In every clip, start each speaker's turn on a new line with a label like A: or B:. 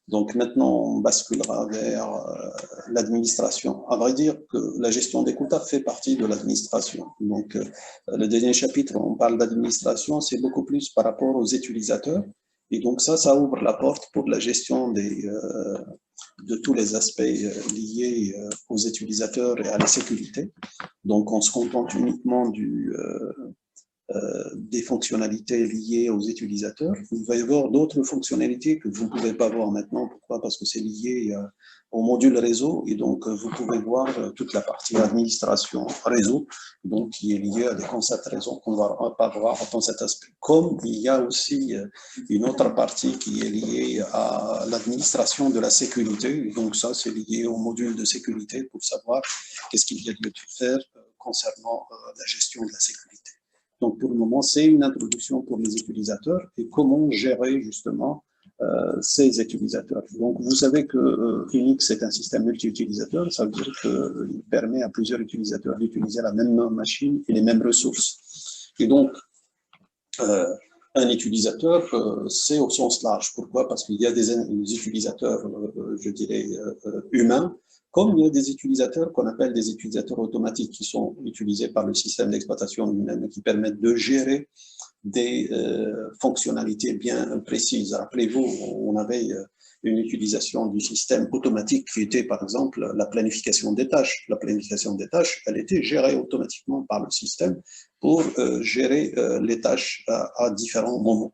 A: Donc maintenant, on basculera vers l'administration. À vrai dire que la gestion des quotas fait partie de l'administration. Donc le dernier chapitre, on parle d'administration, c'est beaucoup plus par rapport aux utilisateurs. Et donc ça ouvre la porte pour la gestion de tous les aspects liés aux utilisateurs et à la sécurité. Donc on se contente uniquement des fonctionnalités liées aux utilisateurs. Il va y avoir d'autres fonctionnalités que vous ne pouvez pas voir maintenant. Pourquoi? Parce que c'est lié au module réseau et donc vous pouvez voir toute la partie administration réseau, donc qui est liée à des concepts réseau qu'on ne va pas voir dans cet aspect. Comme il y a aussi une autre partie qui est liée à l'administration de la sécurité, et donc ça c'est lié au module de sécurité pour savoir qu'est-ce qu'il y a lieu de faire concernant la gestion de la sécurité. Donc, pour le moment, c'est une introduction pour les utilisateurs et comment gérer justement ces utilisateurs. Donc, vous savez que Unix est un système multi-utilisateur, ça veut dire qu'il permet à plusieurs utilisateurs d'utiliser la même machine et les mêmes ressources. Et donc, un utilisateur, c'est au sens large. Pourquoi? Parce qu'il y a des utilisateurs, je dirais, humains, comme il y a des utilisateurs qu'on appelle des utilisateurs automatiques qui sont utilisés par le système d'exploitation lui-même et qui permettent de gérer des fonctionnalités bien précises. Rappelez-vous, on avait une utilisation du système automatique qui était, par exemple, la planification des tâches. La planification des tâches, elle était gérée automatiquement par le système pour gérer les tâches à différents moments.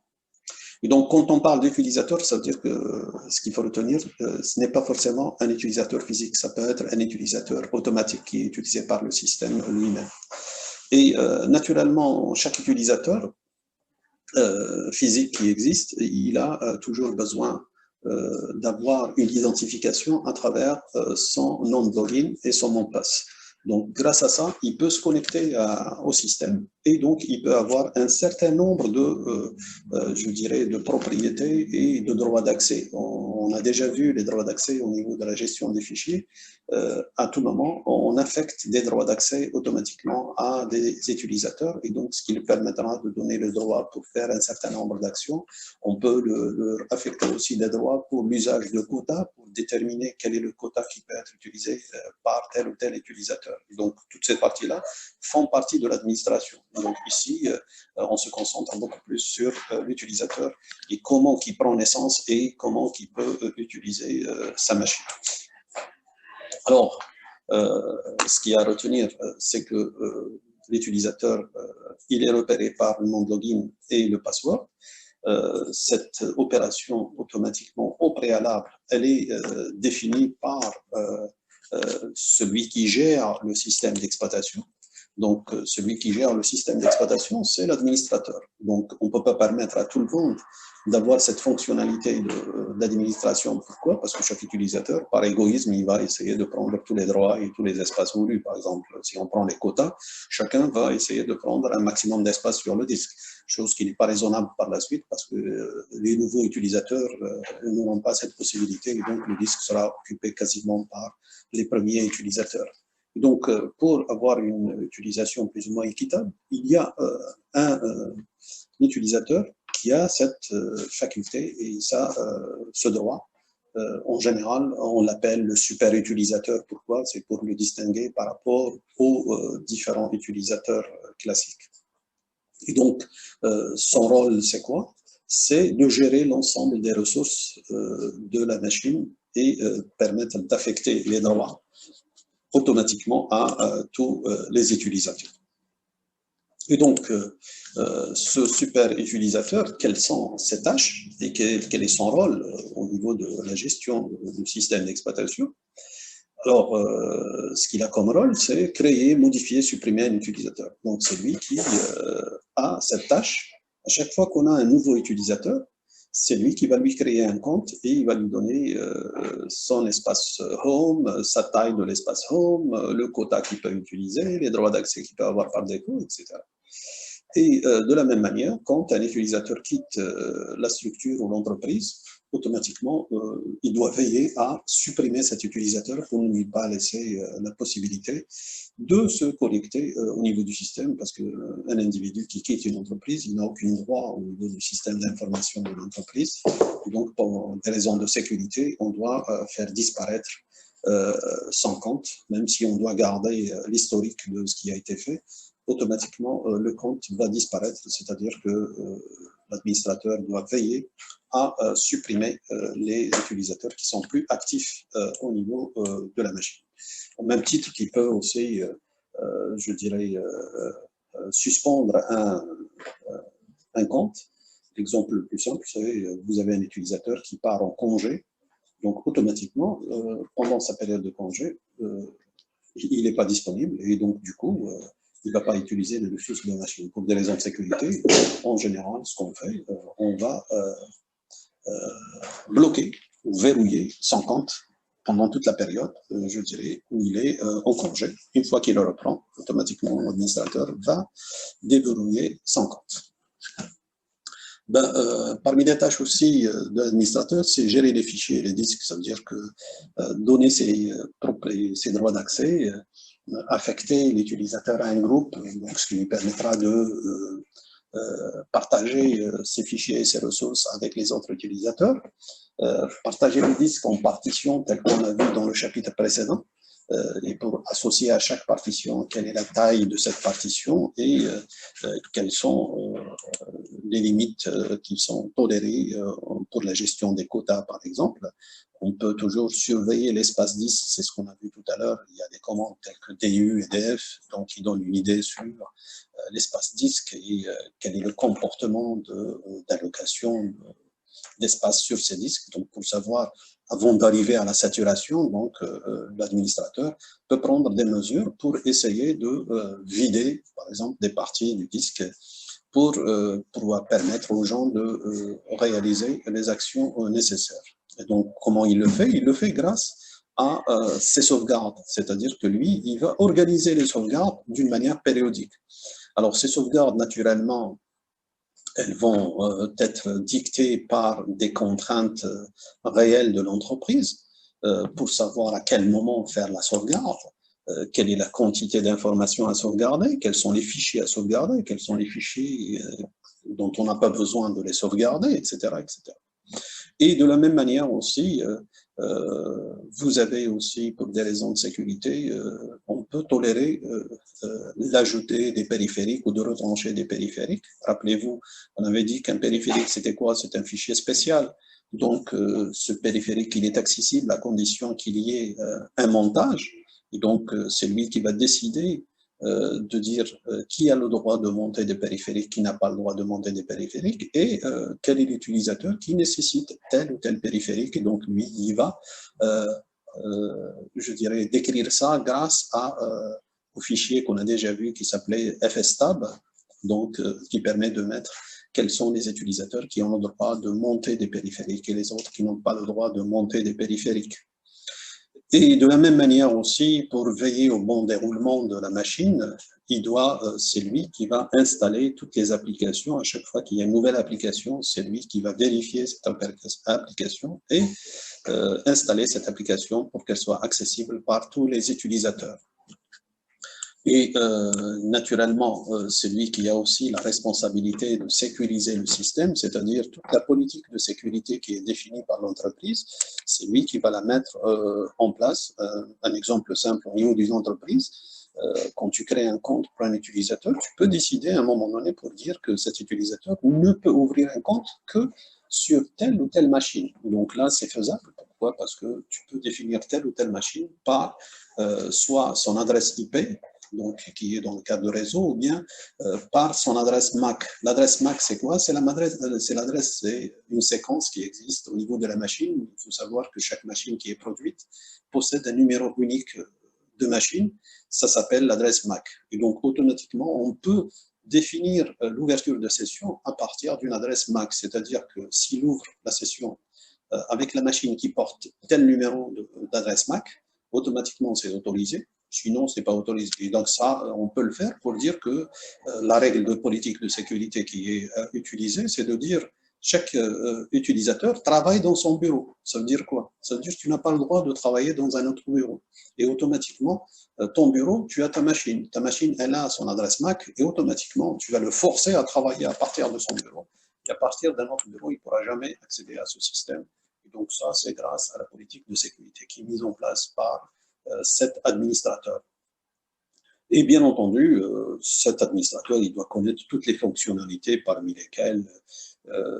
A: Et donc, quand on parle d'utilisateur, ça veut dire que ce qu'il faut retenir, ce n'est pas forcément un utilisateur physique, ça peut être un utilisateur automatique qui est utilisé par le système lui-même. Et naturellement, chaque utilisateur physique qui existe, il a toujours besoin d'avoir une identification à travers son nom de login et son mot de passe. Donc, grâce à ça, il peut se connecter au système et donc il peut avoir un certain nombre de, je dirais, de propriétés et de droits d'accès. On a déjà vu les droits d'accès au niveau de la gestion des fichiers. À tout moment, on affecte des droits d'accès automatiquement à des utilisateurs et donc ce qui lui permettra de donner le droit pour faire un certain nombre d'actions. On peut leur affecter aussi des droits pour l'usage de quotas, pour déterminer quel est le quota qui peut être utilisé par tel ou tel utilisateur. Donc, toutes ces parties-là font partie de l'administration. Donc, ici, on se concentre beaucoup plus sur l'utilisateur et comment il prend naissance et comment il peut utiliser sa machine. Alors, ce qu'il y a à retenir, c'est que l'utilisateur, il est repéré par le nom de login et le password. Cette opération automatiquement au préalable, elle est définie par celui qui gère le système d'exploitation. Donc, celui qui gère le système d'exploitation, c'est l'administrateur. Donc, on ne peut pas permettre à tout le monde d'avoir cette fonctionnalité d'administration. Pourquoi? Parce que chaque utilisateur, par égoïsme, il va essayer de prendre tous les droits et tous les espaces voulus. Par exemple, si on prend les quotas, chacun va essayer de prendre un maximum d'espace sur le disque, chose qui n'est pas raisonnable par la suite parce que les nouveaux utilisateurs n'auront pas cette possibilité et donc le disque sera occupé quasiment par les premiers utilisateurs. Donc, pour avoir une utilisation plus ou moins équitable, il y a un utilisateur qui a cette faculté et ça, ce droit. En général, on l'appelle le super utilisateur. Pourquoi? C'est pour le distinguer par rapport aux différents utilisateurs classiques. Et donc, son rôle, c'est quoi? C'est de gérer l'ensemble des ressources de la machine et permettre d'affecter les droits automatiquement à tous les utilisateurs. Et donc, ce super utilisateur, quelles sont ses tâches et quel est son rôle au niveau de la gestion du système d'exploitation? Alors, ce qu'il a comme rôle, c'est créer, modifier, supprimer un utilisateur. Donc, c'est lui qui a cette tâche. À chaque fois qu'on a un nouveau utilisateur, c'est lui qui va lui créer un compte et il va lui donner son espace home, sa taille de l'espace home, le quota qu'il peut utiliser, les droits d'accès qu'il peut avoir par défaut, etc. Et de la même manière, quand un utilisateur quitte la structure ou l'entreprise, automatiquement, il doit veiller à supprimer cet utilisateur pour ne lui pas laisser la possibilité de se connecter au niveau du système, parce qu'un individu qui quitte une entreprise, il n'a aucun droit au niveau du système d'information de l'entreprise. Donc, pour des raisons de sécurité, on doit faire disparaître son compte, même si on doit garder l'historique de ce qui a été fait. Automatiquement, le compte va disparaître, c'est-à-dire que l'administrateur doit veiller à supprimer les utilisateurs qui sont plus actifs au niveau de la machine. Au même titre qu'il peut aussi, je dirais, suspendre un compte. L'exemple le plus simple, c'est vous avez un utilisateur qui part en congé, donc automatiquement, pendant sa période de congé, il n'est pas disponible et donc du coup, il ne va pas utiliser les ressources de la machine. Pour des raisons de sécurité, en général, ce qu'on fait, on va bloquer ou verrouiller son compte pendant toute la période, je dirais, où il est en congé. Une fois qu'il le reprend, automatiquement, l'administrateur va déverrouiller son compte. Parmi les tâches aussi de l'administrateur, c'est gérer les fichiers, les disques, ça veut dire que donner ses droits d'accès, affecter l'utilisateur à un groupe, donc ce qui lui permettra de partager ses fichiers et ses ressources avec les autres utilisateurs, partager les disques en partitions, tel qu'on a vu dans le chapitre précédent, et pour associer à chaque partition quelle est la taille de cette partition et quelles sont les limites qui sont tolérées pour la gestion des quotas, par exemple. On peut toujours surveiller l'espace disque, c'est ce qu'on a vu tout à l'heure. Il y a des commandes telles que DU et DF, donc qui donnent une idée sur l'espace disque et quel est le comportement d'allocation d'espace sur ces disques. Donc, pour savoir, avant d'arriver à la saturation, donc l'administrateur peut prendre des mesures pour essayer de vider, par exemple, des parties du disque pour pouvoir permettre aux gens de réaliser les actions nécessaires. Et donc, comment il le fait? Il le fait grâce à ses sauvegardes, c'est-à-dire que lui, il va organiser les sauvegardes d'une manière périodique. Alors, ces sauvegardes, naturellement, elles vont être dictées par des contraintes réelles de l'entreprise pour savoir à quel moment faire la sauvegarde, quelle est la quantité d'informations à sauvegarder, quels sont les fichiers à sauvegarder, quels sont les fichiers dont on n'a pas besoin de les sauvegarder, etc., etc. Et de la même manière aussi, vous avez aussi, pour des raisons de sécurité, on peut tolérer l'ajouter des périphériques ou de retrancher des périphériques. Rappelez-vous, on avait dit qu'un périphérique, c'était quoi? C'est un fichier spécial. Donc, ce périphérique, il est accessible à condition qu'il y ait un montage. Et donc, c'est lui qui va décider de dire qui a le droit de monter des périphériques, qui n'a pas le droit de monter des périphériques, et quel est l'utilisateur qui nécessite tel ou tel périphérique. Et donc, lui, il va, je dirais, décrire ça grâce au fichier qu'on a déjà vu qui s'appelait fstab, donc qui permet de mettre quels sont les utilisateurs qui ont le droit de monter des périphériques et les autres qui n'ont pas le droit de monter des périphériques. Et de la même manière aussi, pour veiller au bon déroulement de la machine, c'est lui qui va installer toutes les applications. À chaque fois qu'il y a une nouvelle application, c'est lui qui va vérifier cette application et installer cette application pour qu'elle soit accessible par tous les utilisateurs. Et naturellement, c'est lui qui a aussi la responsabilité de sécuriser le système, c'est-à-dire toute la politique de sécurité qui est définie par l'entreprise, c'est lui qui va la mettre en place. Un exemple simple au niveau d'une entreprise, quand tu crées un compte pour un utilisateur, tu peux décider à un moment donné pour dire que cet utilisateur ne peut ouvrir un compte que sur telle ou telle machine. Donc là, c'est faisable. Pourquoi? Parce que tu peux définir telle ou telle machine par soit son adresse IP, donc qui est dans le cadre de réseau, ou bien par son adresse MAC. L'adresse MAC, c'est quoi? C'est une séquence qui existe au niveau de la machine. Il faut savoir que chaque machine qui est produite possède un numéro unique de machine. Ça s'appelle l'adresse MAC. Et donc, automatiquement, on peut définir l'ouverture de session à partir d'une adresse MAC, c'est-à-dire que s'il ouvre la session avec la machine qui porte tel numéro d'adresse MAC, automatiquement c'est autorisé. Sinon, ce n'est pas autorisé. Et donc ça, on peut le faire pour dire que la règle de politique de sécurité qui est utilisée, c'est de dire chaque utilisateur travaille dans son bureau. Ça veut dire quoi? Ça veut dire que tu n'as pas le droit de travailler dans un autre bureau. Et automatiquement, ton bureau, tu as ta machine. Ta machine, elle a son adresse MAC et automatiquement, tu vas le forcer à travailler à partir de son bureau. Et à partir d'un autre bureau, il ne pourra jamais accéder à ce système. Et donc ça, c'est grâce à la politique de sécurité qui est mise en place par cet administrateur. Et bien entendu, cet administrateur, il doit connaître toutes les fonctionnalités parmi lesquelles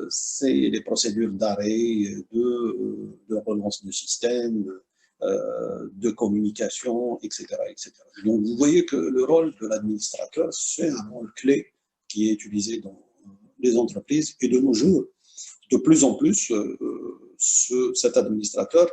A: c'est les procédures d'arrêt, de relance de système, de communication, etc., etc. Donc vous voyez que le rôle de l'administrateur, c'est un rôle clé qui est utilisé dans les entreprises. Et de nos jours, de plus en plus, cet administrateur,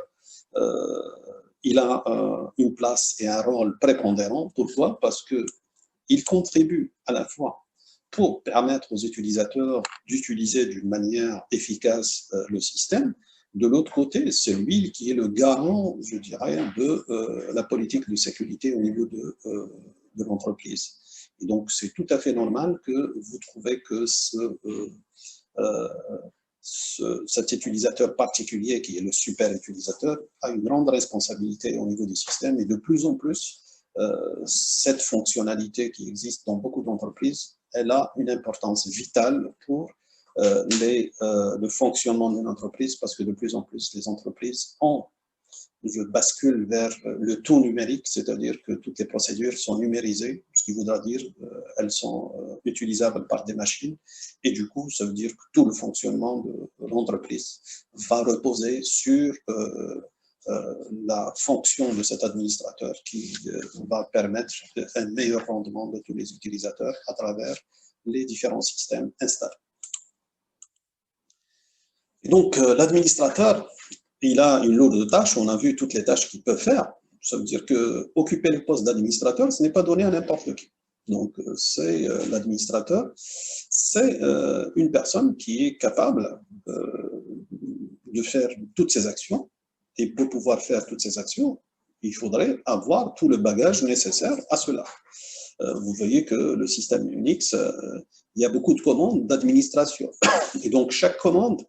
A: il a une place et un rôle prépondérant. Pourquoi? Parce qu'il contribue à la fois pour permettre aux utilisateurs d'utiliser d'une manière efficace le système. De l'autre côté, c'est lui qui est le garant, je dirais, de la politique de sécurité au niveau de l'entreprise. Et donc, c'est tout à fait normal que vous trouvez que cet utilisateur particulier, qui est le super utilisateur, a une grande responsabilité au niveau du système et de plus en plus, cette fonctionnalité qui existe dans beaucoup d'entreprises, elle a une importance vitale pour le fonctionnement d'une entreprise parce que de plus en plus, les entreprises je bascule vers le tout numérique, c'est-à-dire que toutes les procédures sont numérisées, ce qui voudra dire elles sont utilisables par des machines, et du coup, ça veut dire que tout le fonctionnement de l'entreprise va reposer sur la fonction de cet administrateur qui va permettre un meilleur rendement de tous les utilisateurs à travers les différents systèmes installés. Et donc, l'administrateur, il a une lourde tâche, on a vu toutes les tâches qu'il peut faire. Ça veut dire qu'occuper le poste d'administrateur, ce n'est pas donné à n'importe qui. Donc, c'est l'administrateur, c'est une personne qui est capable de faire toutes ces actions. Et pour pouvoir faire toutes ces actions, il faudrait avoir tout le bagage nécessaire à cela. Vous voyez que le système Unix, il y a beaucoup de commandes d'administration. Et donc, chaque commande,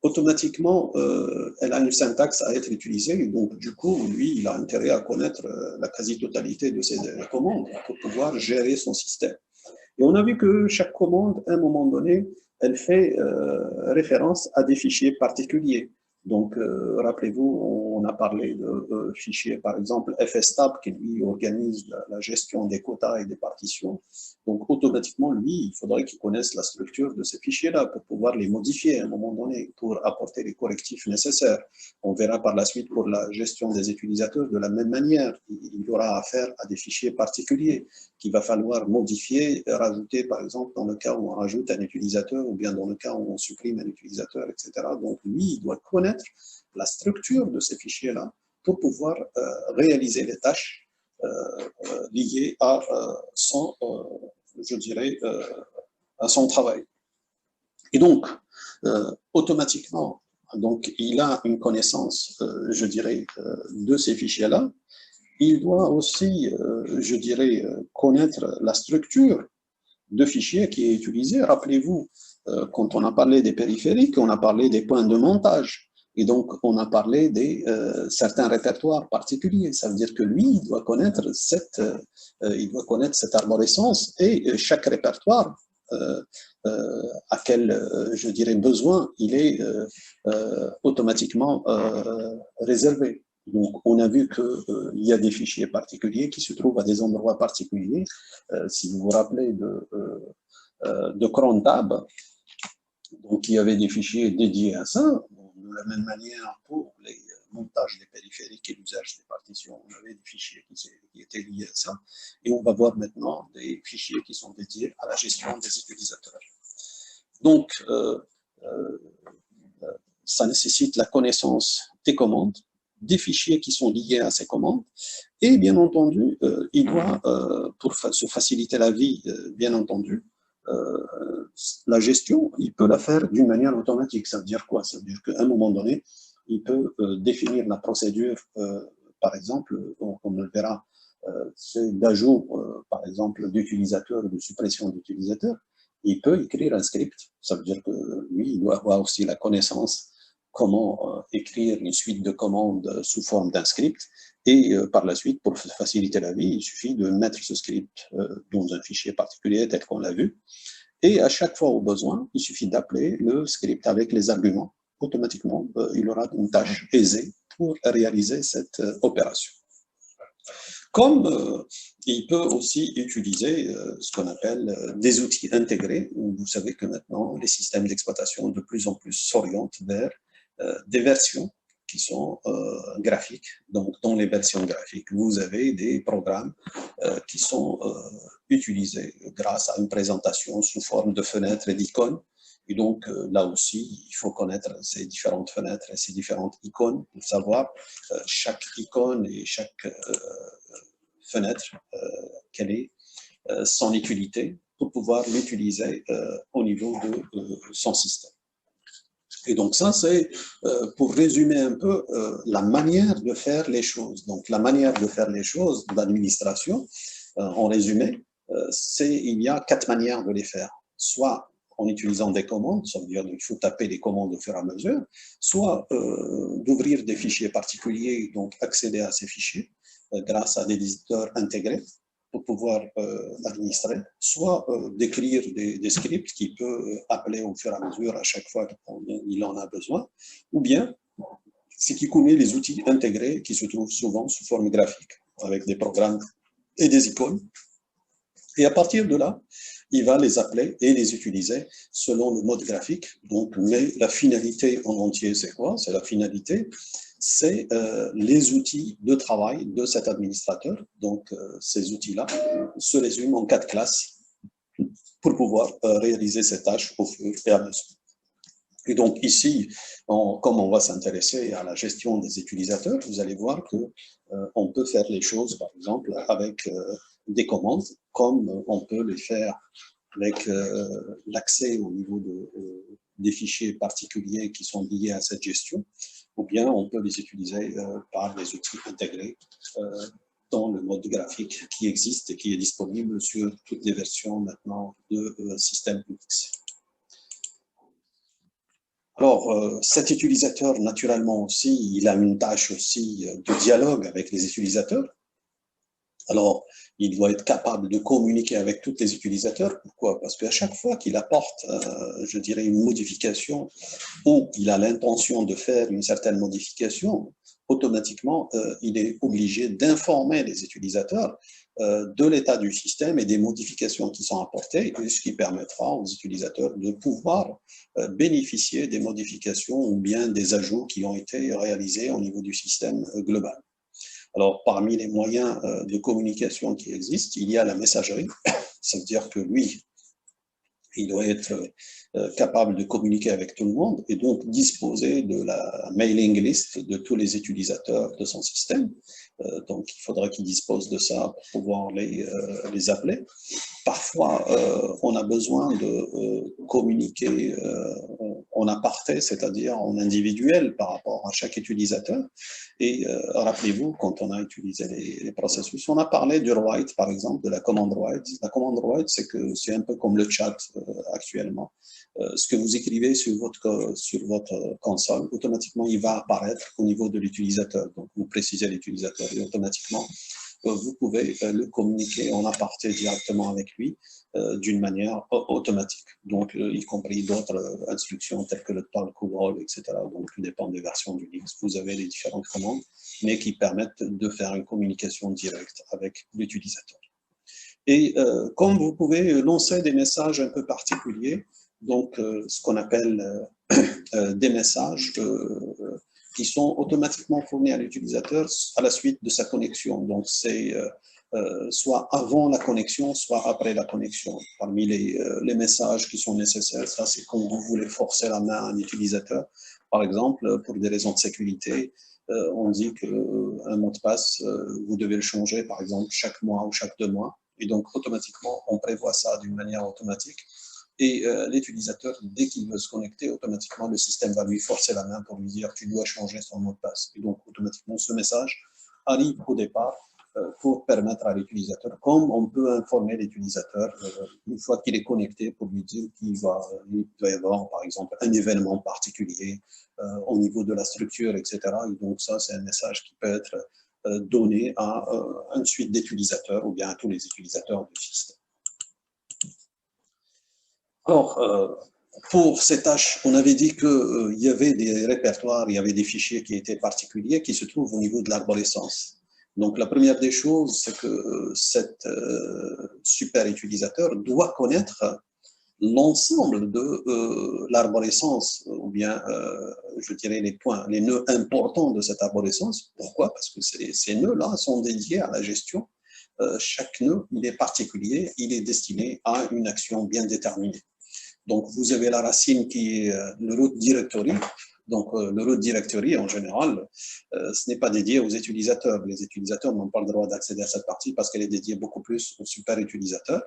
A: automatiquement, elle a une syntaxe à être utilisée. Et donc, du coup, lui, il a intérêt à connaître la quasi-totalité de ces commandes pour pouvoir gérer son système. Et on a vu que chaque commande, à un moment donné, elle fait référence à des fichiers particuliers. Donc, rappelez-vous, on a parlé de fichiers, par exemple, FSTab, qui lui organise la gestion des quotas et des partitions. Donc, automatiquement, lui, il faudrait qu'il connaisse la structure de ces fichiers-là pour pouvoir les modifier à un moment donné, pour apporter les correctifs nécessaires. On verra par la suite pour la gestion des utilisateurs de la même manière. Il y aura affaire à des fichiers particuliers qu'il va falloir modifier, rajouter, par exemple, dans le cas où on rajoute un utilisateur ou bien dans le cas où on supprime un utilisateur, etc. Donc, lui, il doit connaître la structure de ces fichiers-là pour pouvoir réaliser les tâches liées à son, je dirais, à son travail. Et donc, automatiquement, donc, il a une connaissance, je dirais, de ces fichiers-là. Il doit aussi, je dirais, connaître la structure de fichiers qui est utilisée. Rappelez-vous, quand on a parlé des périphériques, on a parlé des points de montage. Et donc, on a parlé de certains répertoires particuliers. Ça veut dire que lui, il doit connaître cette arborescence et chaque répertoire à quel, je dirais, besoin il est automatiquement réservé. Donc, on a vu qu'il y a des fichiers particuliers qui se trouvent à des endroits particuliers. Si vous vous rappelez de crontab, donc il y avait des fichiers dédiés à ça. De la même manière, pour les montages des périphériques et l'usage des partitions, on avait des fichiers qui étaient liés à ça. Et on va voir maintenant des fichiers qui sont dédiés à la gestion des utilisateurs. Donc, ça nécessite la connaissance des commandes, des fichiers qui sont liés à ces commandes, et bien entendu, il doit, pour se faciliter la vie, bien entendu, la gestion, il peut la faire d'une manière automatique. Ça veut dire quoi? Ça veut dire qu'à un moment donné, il peut définir la procédure, par exemple, on le verra c'est d'ajout, par exemple, d'utilisateur, de suppression d'utilisateur, il peut écrire un script. Ça veut dire que lui, il doit avoir aussi la connaissance comment écrire une suite de commandes sous forme d'un script. Et par la suite, pour faciliter la vie, il suffit de mettre ce script dans un fichier particulier tel qu'on l'a vu. Et à chaque fois au besoin, il suffit d'appeler le script avec les arguments. Automatiquement, il aura une tâche aisée pour réaliser cette opération. Comme il peut aussi utiliser ce qu'on appelle des outils intégrés. Vous savez que maintenant, les systèmes d'exploitation de plus en plus s'orientent vers des versions qui sont graphiques. Donc, dans les versions graphiques, vous avez des programmes qui sont utilisés grâce à une présentation sous forme de fenêtres et d'icônes. Et donc, là aussi, il faut connaître ces différentes fenêtres et ces différentes icônes pour savoir chaque icône et chaque fenêtre, quelle est son utilité pour pouvoir l'utiliser au niveau de son système. Et donc ça, c'est pour résumer un peu la manière de faire les choses. Donc la manière de faire les choses d'administration, en résumé, il y a 4 manières de les faire. Soit en utilisant des commandes, ça veut dire qu'il faut taper des commandes au fur et à mesure, soit d'ouvrir des fichiers particuliers, donc accéder à ces fichiers grâce à des éditeurs intégrés pour pouvoir administrer, soit d'écrire des scripts qu'il peut appeler au fur et à mesure à chaque fois qu'il en a besoin, ou bien c'est qu'il connaît les outils intégrés qui se trouvent souvent sous forme graphique, avec des programmes et des icônes. Et à partir de là, il va les appeler et les utiliser selon le mode graphique. Donc, mais la finalité en entier, c'est quoi? C'est la finalité, c'est les outils de travail de cet administrateur. Donc, ces outils-là se résument en 4 classes pour pouvoir réaliser ces tâches au fur et à mesure. Et donc ici, comme on va s'intéresser à la gestion des utilisateurs, vous allez voir qu'on peut faire les choses, par exemple, avec des commandes, comme on peut les faire avec l'accès au niveau des fichiers particuliers qui sont liés à cette gestion, ou bien on peut les utiliser par des outils intégrés dans le mode graphique qui existe et qui est disponible sur toutes les versions maintenant de système Unix. Alors, cet utilisateur, naturellement aussi, il a une tâche aussi de dialogue avec les utilisateurs. Alors, il doit être capable de communiquer avec tous les utilisateurs. Pourquoi? Parce qu'à chaque fois qu'il apporte, je dirais, une modification ou il a l'intention de faire une certaine modification, automatiquement, il est obligé d'informer les utilisateurs de l'état du système et des modifications qui sont apportées, ce qui permettra aux utilisateurs de pouvoir bénéficier des modifications ou bien des ajouts qui ont été réalisés au niveau du système global. Alors, parmi les moyens de communication qui existent, il y a la messagerie. Ça veut dire que lui, il doit être capable de communiquer avec tout le monde et donc disposer de la mailing list de tous les utilisateurs de son système. Donc, il faudra qu'il dispose de ça pour pouvoir les appeler. Parfois, on a besoin de communiquer en aparté, c'est-à-dire en individuel par rapport à chaque utilisateur. Et rappelez-vous, quand on a utilisé les processus, on a parlé du write, par exemple, de la commande write. La commande write, c'est un peu comme le chat actuellement. Ce que vous écrivez sur votre console, automatiquement, il va apparaître au niveau de l'utilisateur. Donc, vous précisez l'utilisateur et automatiquement, vous pouvez le communiquer en aparté directement avec lui d'une manière automatique, donc y compris d'autres instructions telles que le talk ou roll, etc. Donc, tout dépend des versions du Linux. Vous avez les différentes commandes, mais qui permettent de faire une communication directe avec l'utilisateur. Et comme vous pouvez lancer des messages un peu particuliers, donc ce qu'on appelle des messages qui sont automatiquement fournis à l'utilisateur à la suite de sa connexion. Donc, c'est soit avant la connexion, soit après la connexion. Parmi les messages qui sont nécessaires, ça, c'est quand vous voulez forcer la main à un utilisateur. Par exemple, pour des raisons de sécurité, on dit qu'un mot de passe, vous devez le changer, par exemple, chaque mois ou chaque 2 mois. Et donc, automatiquement, on prévoit ça d'une manière automatique. Et l'utilisateur, dès qu'il veut se connecter, automatiquement, le système va lui forcer la main pour lui dire « tu dois changer son mot de passe ». Et donc, automatiquement, ce message arrive au départ pour permettre à l'utilisateur, comme on peut informer l'utilisateur une fois qu'il est connecté pour lui dire qu'il va y avoir, par exemple, un événement particulier au niveau de la structure, etc. Et donc ça, c'est un message qui peut être donné à une suite d'utilisateurs ou bien à tous les utilisateurs du système. Alors, pour ces tâches, on avait dit qu'il y avait des répertoires, il y avait des fichiers qui étaient particuliers qui se trouvent au niveau de l'arborescence. Donc, la première des choses, c'est que cet super utilisateur doit connaître l'ensemble de l'arborescence, ou bien, je dirais, les nœuds importants de cette arborescence. Pourquoi? Parce que ces nœuds-là sont dédiés à la gestion. Chaque nœud, il est particulier, il est destiné à une action bien déterminée. Donc, vous avez la racine qui est le root directory. Donc, le root directory, en général, ce n'est pas dédié aux utilisateurs. Les utilisateurs n'ont pas le droit d'accéder à cette partie parce qu'elle est dédiée beaucoup plus aux super utilisateurs.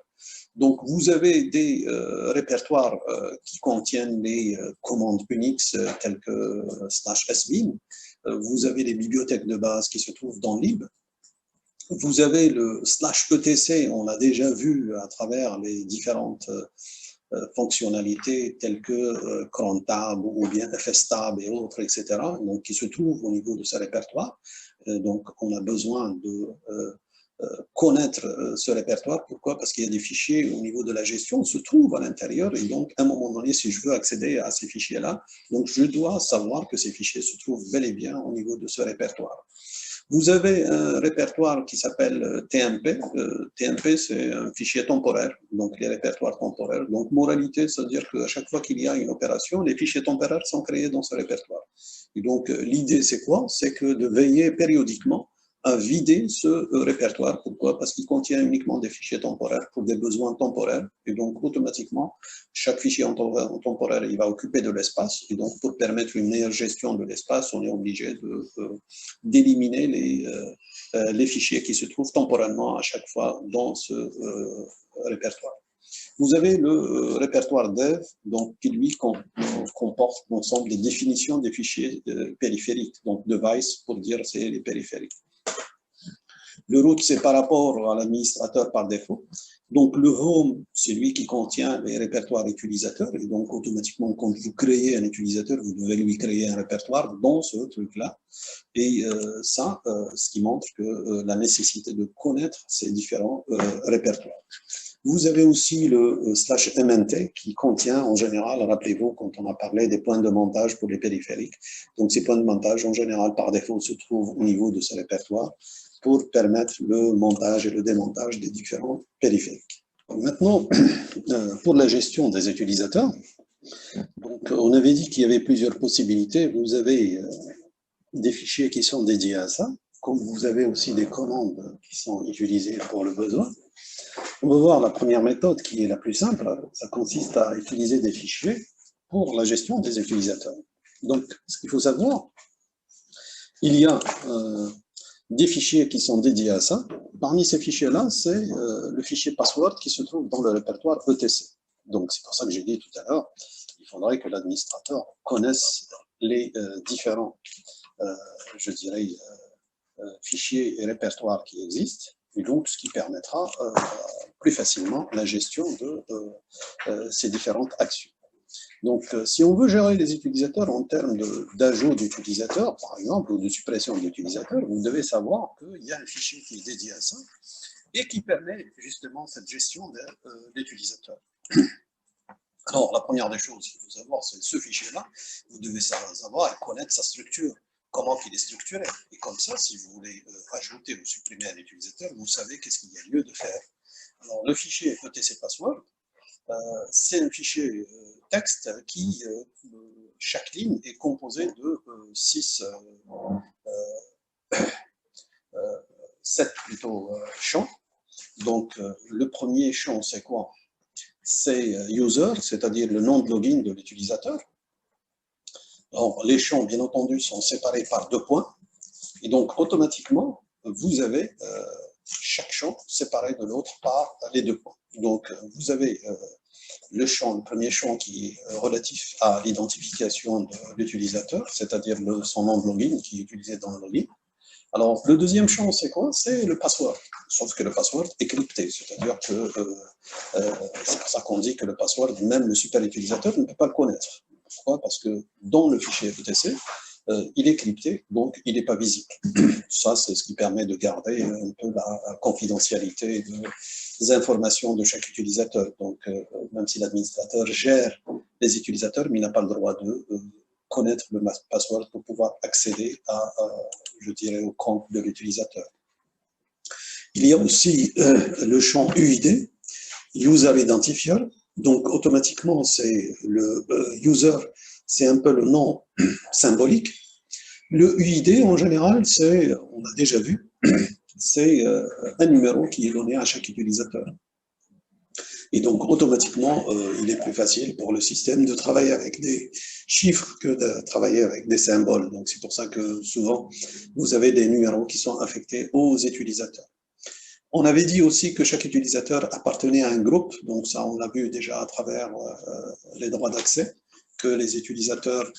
A: Donc, vous avez des répertoires qui contiennent les commandes Unix telles que /sbin. Vous avez les bibliothèques de base qui se trouvent dans lib. Vous avez le /etc, on l'a déjà vu à travers les différentes fonctionnalités telles que crontab ou bien fstab et autres, etc., donc qui se trouvent au niveau de ce répertoire. Donc, on a besoin de connaître ce répertoire. Pourquoi? Parce qu'il y a des fichiers au niveau de la gestion se trouvent à l'intérieur et donc, à un moment donné, si je veux accéder à ces fichiers-là, donc je dois savoir que ces fichiers se trouvent bel et bien au niveau de ce répertoire. Vous avez un répertoire qui s'appelle TMP. TMP, c'est un fichier temporaire, donc les répertoires temporaires. Donc, moralité, c'est-à-dire qu'à chaque fois qu'il y a une opération, les fichiers temporaires sont créés dans ce répertoire. Et donc, l'idée, c'est quoi? C'est que de veiller périodiquement à vider ce répertoire. Pourquoi? Parce qu'il contient uniquement des fichiers temporaires pour des besoins temporaires. Et donc, automatiquement, chaque fichier en temporaire, il va occuper de l'espace. Et donc, pour permettre une meilleure gestion de l'espace, on est obligé d'éliminer les fichiers qui se trouvent temporairement à chaque fois dans ce répertoire. Vous avez le répertoire dev, donc, qui lui comporte l'ensemble des définitions des fichiers périphériques, donc device pour dire c'est les périphériques. Le root, c'est par rapport à l'administrateur par défaut. Donc, le home, c'est lui qui contient les répertoires utilisateurs. Et donc, automatiquement, quand vous créez un utilisateur, vous devez lui créer un répertoire dans ce truc-là. Et ça, ce qui montre que la nécessité de connaître ces différents répertoires. Vous avez aussi le /mnt qui contient en général, rappelez-vous, quand on a parlé des points de montage pour les périphériques. Donc, ces points de montage, en général, par défaut, se trouvent au niveau de ce répertoire pour permettre le montage et le démontage des différents périphériques. Maintenant, pour la gestion des utilisateurs, donc, on avait dit qu'il y avait plusieurs possibilités. Vous avez des fichiers qui sont dédiés à ça, comme vous avez aussi des commandes qui sont utilisées pour le besoin. On va voir la première méthode qui est la plus simple. Ça consiste à utiliser des fichiers pour la gestion des utilisateurs. Donc, ce qu'il faut savoir, il y a des fichiers qui sont dédiés à ça. Parmi ces fichiers-là, c'est le fichier password qui se trouve dans le répertoire etc. Donc, c'est pour ça que j'ai dit tout à l'heure, il faudrait que l'administrateur connaisse les différents, je dirais, fichiers et répertoires qui existent, et donc ce qui permettra plus facilement la gestion de ces différentes actions. Donc, si on veut gérer les utilisateurs en termes d'ajout d'utilisateurs, par exemple, ou de suppression d'utilisateurs, vous devez savoir qu'il y a un fichier qui est dédié à ça et qui permet justement cette gestion d'utilisateurs. Alors, la première des choses qu'il faut savoir, c'est ce fichier-là. Vous devez savoir et connaître sa structure, comment il est structuré. Et comme ça, si vous voulez ajouter ou supprimer un utilisateur, vous savez qu'est-ce qu'il y a lieu de faire. Alors, le fichier etc password, c'est un fichier texte qui, chaque ligne est composée de 7 plutôt champs. Donc, le premier champ, c'est quoi? C'est user, c'est-à-dire le nom de login de l'utilisateur. Alors, les champs, bien entendu, sont séparés par 2 points. Et donc, automatiquement, vous avez chaque champ séparé de l'autre par les 2 points. Donc, vous avez le premier champ qui est relatif à l'identification de l'utilisateur, c'est-à-dire son nom de login qui est utilisé dans le login. Alors, le deuxième champ, c'est quoi? C'est le password. Sauf que le password est crypté, c'est-à-dire que c'est pour ça qu'on dit que le password, même le super utilisateur ne peut pas le connaître. Pourquoi? Parce que dans le fichier ETC, il est crypté, donc il n'est pas visible. Ça, c'est ce qui permet de garder un peu la confidentialité des informations de chaque utilisateur. Donc, même si l'administrateur gère les utilisateurs, mais il n'a pas le droit de connaître le password pour pouvoir accéder je dirais, au compte de l'utilisateur. Il y a aussi le champ UID, User Identifier. Donc, automatiquement, c'est le user, c'est un peu le nom symbolique. Le UID, en général, c'est, on a déjà vu, c'est un numéro qui est donné à chaque utilisateur. Et donc, automatiquement, il est plus facile pour le système de travailler avec des chiffres que de travailler avec des symboles. Donc, c'est pour ça que souvent, vous avez des numéros qui sont affectés aux utilisateurs. On avait dit aussi que chaque utilisateur appartenait à un groupe. Donc, ça, on l'a vu déjà à travers les droits d'accès, que les utilisateurs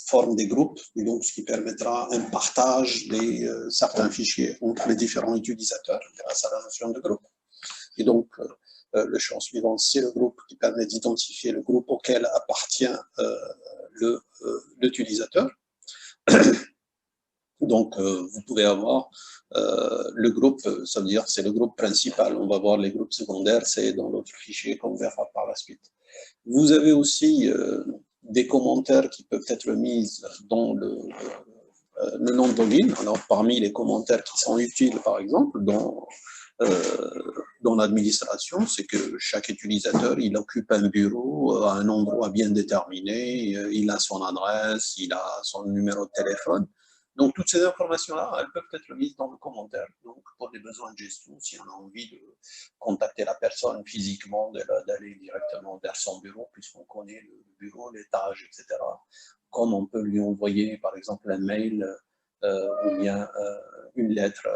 A: forment des groupes, et donc ce qui permettra un partage de certains fichiers entre les différents utilisateurs grâce à la notion de groupe. Et donc, le champ suivant, c'est le groupe qui permet d'identifier le groupe auquel appartient l'utilisateur. Donc, vous pouvez avoir le groupe, ça veut dire c'est le groupe principal. On va voir les groupes secondaires, c'est dans l'autre fichier qu'on verra par la suite. Vous avez aussi des commentaires qui peuvent être mis dans le nom de login. Alors, parmi les commentaires qui sont utiles, par exemple, dans l'administration, c'est que chaque utilisateur, il occupe un bureau à un endroit bien déterminé, il a son adresse, il a son numéro de téléphone. Donc, toutes ces informations-là, elles peuvent être mises dans le commentaire. Donc, pour des besoins de gestion, si on a envie de contacter la personne physiquement, d'aller directement vers son bureau, puisqu'on connaît le bureau, l'étage, etc. Comme on peut lui envoyer, par exemple, un mail ou bien une lettre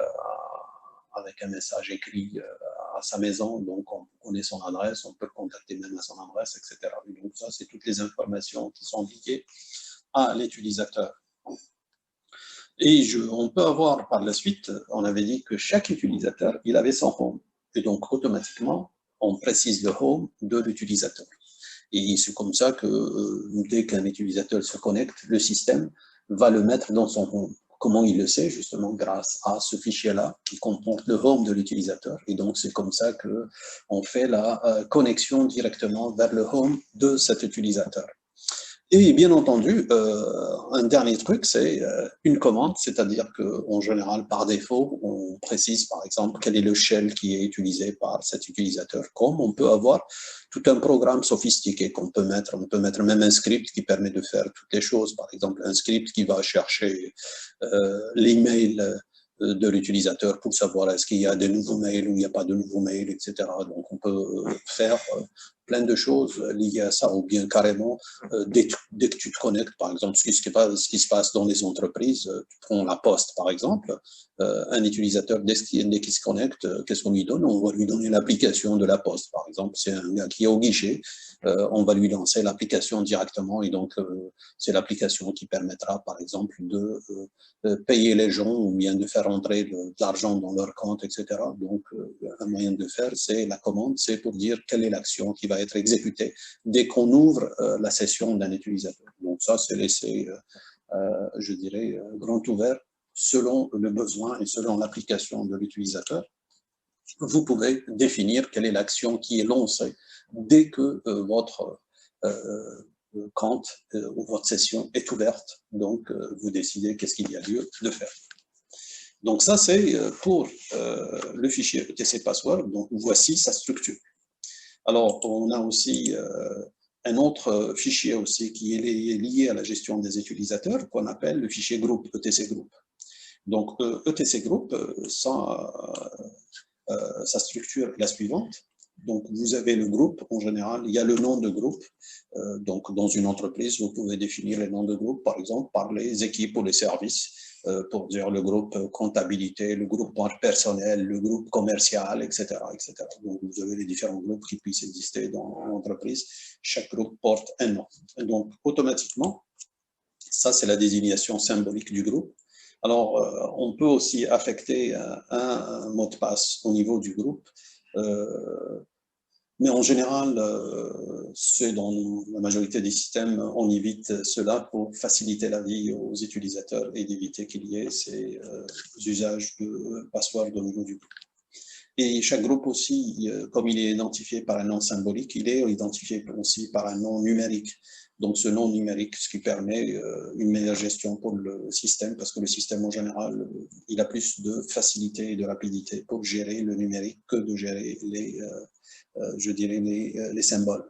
A: avec un message écrit à sa maison, donc on connaît son adresse, on peut le contacter même à son adresse, etc. Et donc ça, c'est toutes les informations qui sont liées à l'utilisateur. Et on peut avoir par la suite, on avait dit que chaque utilisateur, il avait son home. Et donc, automatiquement, on précise le home de l'utilisateur. Et c'est comme ça que dès qu'un utilisateur se connecte, le système va le mettre dans son home. Comment il le sait? Justement, grâce à ce fichier-là qui comporte le home de l'utilisateur. Et donc, c'est comme ça qu'on fait la connexion directement vers le home de cet utilisateur. Et bien entendu, un dernier truc, c'est une commande, c'est-à-dire qu'en général, par défaut, on précise par exemple quel est le shell qui est utilisé par cet utilisateur, comme on peut avoir tout un programme sophistiqué qu'on peut mettre. On peut mettre même un script qui permet de faire toutes les choses, par exemple un script qui va chercher l'email de l'utilisateur pour savoir est-ce qu'il y a de nouveaux mails ou il n'y a pas de nouveaux mails, etc. Donc on peut faire plein de choses liées à ça, ou bien carrément, dès que tu te connectes, par exemple, ce qui se passe dans les entreprises, tu prends la poste, par exemple, un utilisateur, dès qu'il se connecte, qu'est-ce qu'on lui donne? On va lui donner l'application de la poste, par exemple. C'est un gars qui est au guichet, on va lui lancer l'application directement, et donc c'est l'application qui permettra, par exemple, de payer les gens, ou bien de faire entrer de l'argent dans leur compte, etc. Donc, un moyen de faire, c'est la commande, c'est pour dire quelle est l'action qui va être exécutée dès qu'on ouvre la session d'un utilisateur. Donc ça, c'est laissé, je dirais, grand ouvert selon le besoin et selon l'application de l'utilisateur. Vous pouvez définir quelle est l'action qui est lancée dès que votre compte ou votre session est ouverte. Donc, vous décidez qu'est-ce qu'il y a lieu de faire. Donc ça, c'est pour le fichier ETC Password. Donc, voici sa structure. Alors, on a aussi un autre fichier aussi qui est lié à la gestion des utilisateurs, qu'on appelle le fichier groupe, ETC Group. Donc, ETC Group, sa structure est la suivante. Donc, vous avez le groupe, en général, il y a le nom de groupe. Donc, dans une entreprise, vous pouvez définir les noms de groupe, par exemple, par les équipes ou les services, pour dire le groupe comptabilité, le groupe personnel, le groupe commercial, etc., etc. Donc, vous avez les différents groupes qui puissent exister dans l'entreprise. Chaque groupe porte un nom. Donc, automatiquement, Ça, c'est la désignation symbolique du groupe. Alors, on peut aussi affecter un mot de passe au niveau du groupe. Mais en général, c'est dans la majorité des systèmes, on évite cela pour faciliter la vie aux utilisateurs et d'éviter qu'il y ait ces usages de password au niveau du groupe. Et chaque groupe aussi, comme il est identifié par un nom symbolique, il est identifié aussi par un nom numérique. Donc ce nom numérique, ce qui permet une meilleure gestion pour le système, parce que le système en général, il a plus de facilité et de rapidité pour gérer le numérique que de gérer je dirais, les symboles.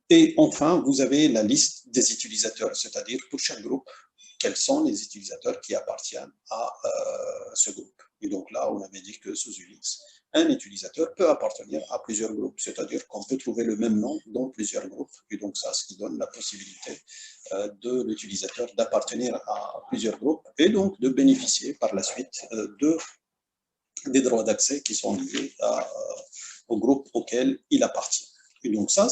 A: Et enfin, vous avez la liste des utilisateurs, c'est-à-dire pour chaque groupe, quels sont les utilisateurs qui appartiennent à ce groupe. Et donc là, on avait dit que sous Unix, un utilisateur peut appartenir à plusieurs groupes, c'est-à-dire qu'on peut trouver le même nom dans plusieurs groupes. Et donc ça, ce qui donne la possibilité de l'utilisateur d'appartenir à plusieurs groupes et donc de bénéficier par la suite des droits d'accès qui sont liés au groupe auquel il appartient. Et donc ça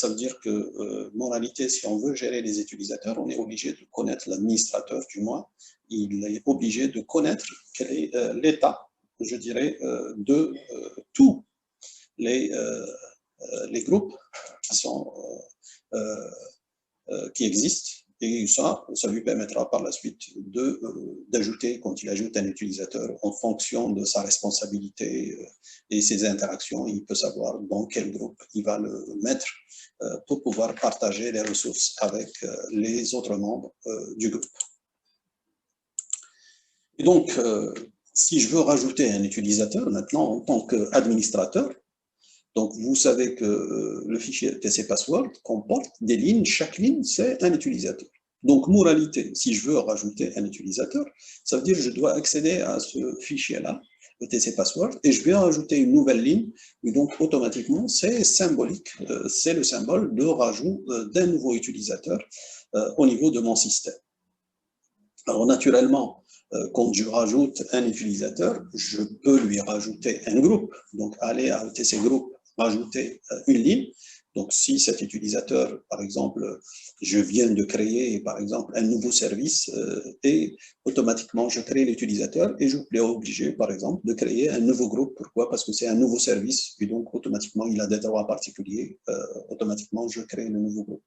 A: veut dire que, moralité, si on veut gérer les utilisateurs, on est obligé de connaître l'administrateur, du moins, il est obligé de connaître quel est l'état, je dirais, de tous les groupes qui existent. Et ça lui permettra par la suite d'ajouter, quand il ajoute un utilisateur, en fonction de sa responsabilité et ses interactions, il peut savoir dans quel groupe il va le mettre pour pouvoir partager les ressources avec les autres membres du groupe. Et donc, si je veux rajouter un utilisateur maintenant en tant qu'administrateur, donc, vous savez que le fichier TC Password comporte des lignes. Chaque ligne, c'est un utilisateur. Donc, moralité, si je veux rajouter un utilisateur, ça veut dire que je dois accéder à ce fichier-là, le TC Password, et je vais rajouter une nouvelle ligne. Et donc, automatiquement, c'est symbolique. C'est le symbole de rajout d'un nouveau utilisateur au niveau de mon système. Alors, naturellement, quand je rajoute un utilisateur, je peux lui rajouter un groupe. Donc, aller à ETC Group, rajouter une ligne. Donc, si cet utilisateur, par exemple, je viens de créer, par exemple, un nouveau service et automatiquement, je crée l'utilisateur et je suis obligé, par exemple, de créer un nouveau groupe. Pourquoi? Parce que c'est un nouveau service et donc, automatiquement, il a des droits particuliers. Automatiquement, je crée le nouveau groupe.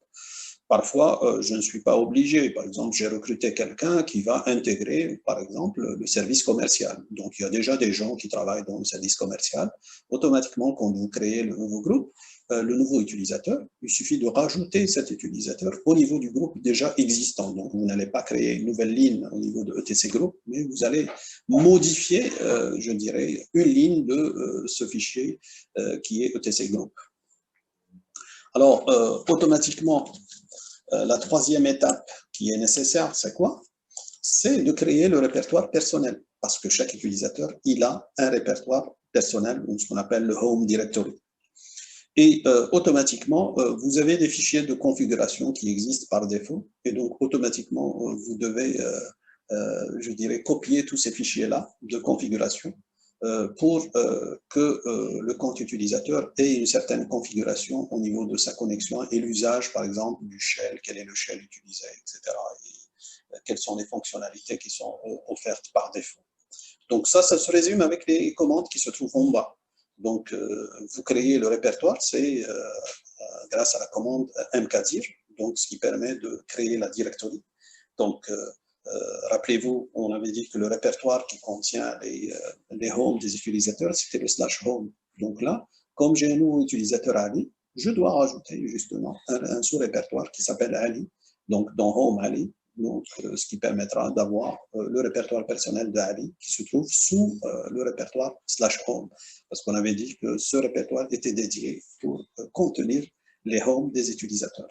A: Parfois, je ne suis pas obligé. Par exemple, j'ai recruté quelqu'un qui va intégrer, par exemple, le service commercial. Donc, il y a déjà des gens qui travaillent dans le service commercial. Automatiquement, quand vous créez le nouveau groupe, le nouveau utilisateur, il suffit de rajouter cet utilisateur au niveau du groupe déjà existant. Donc, vous n'allez pas créer une nouvelle ligne au niveau de ETC Group, mais vous allez modifier, je dirais, une ligne de ce fichier qui est ETC Group. Alors, automatiquement, la troisième étape qui est nécessaire, c'est quoi? C'est de créer le répertoire personnel, parce que chaque utilisateur, il a un répertoire personnel, ce qu'on appelle le Home Directory. Et automatiquement, vous avez des fichiers de configuration qui existent par défaut, et donc automatiquement, vous devez, je dirais, copier tous ces fichiers-là de configuration pour que le compte utilisateur ait une certaine configuration au niveau de sa connexion et l'usage, par exemple, du shell, quel est le shell utilisé, etc. Et quelles sont les fonctionnalités qui sont offertes par défaut. Donc ça se résume avec les commandes qui se trouvent en bas. Donc, vous créez le répertoire, c'est grâce à la commande mkdir, donc ce qui permet de créer la directory. Donc, rappelez-vous, on avait dit que le répertoire qui contient les homes des utilisateurs, c'était le /home. Donc là, comme j'ai un nouveau utilisateur Ali, je dois rajouter justement un sous-répertoire qui s'appelle Ali, donc dans Home Ali, donc, ce qui permettra d'avoir le répertoire personnel d'Ali qui se trouve sous le répertoire /home, parce qu'on avait dit que ce répertoire était dédié pour contenir les homes des utilisateurs.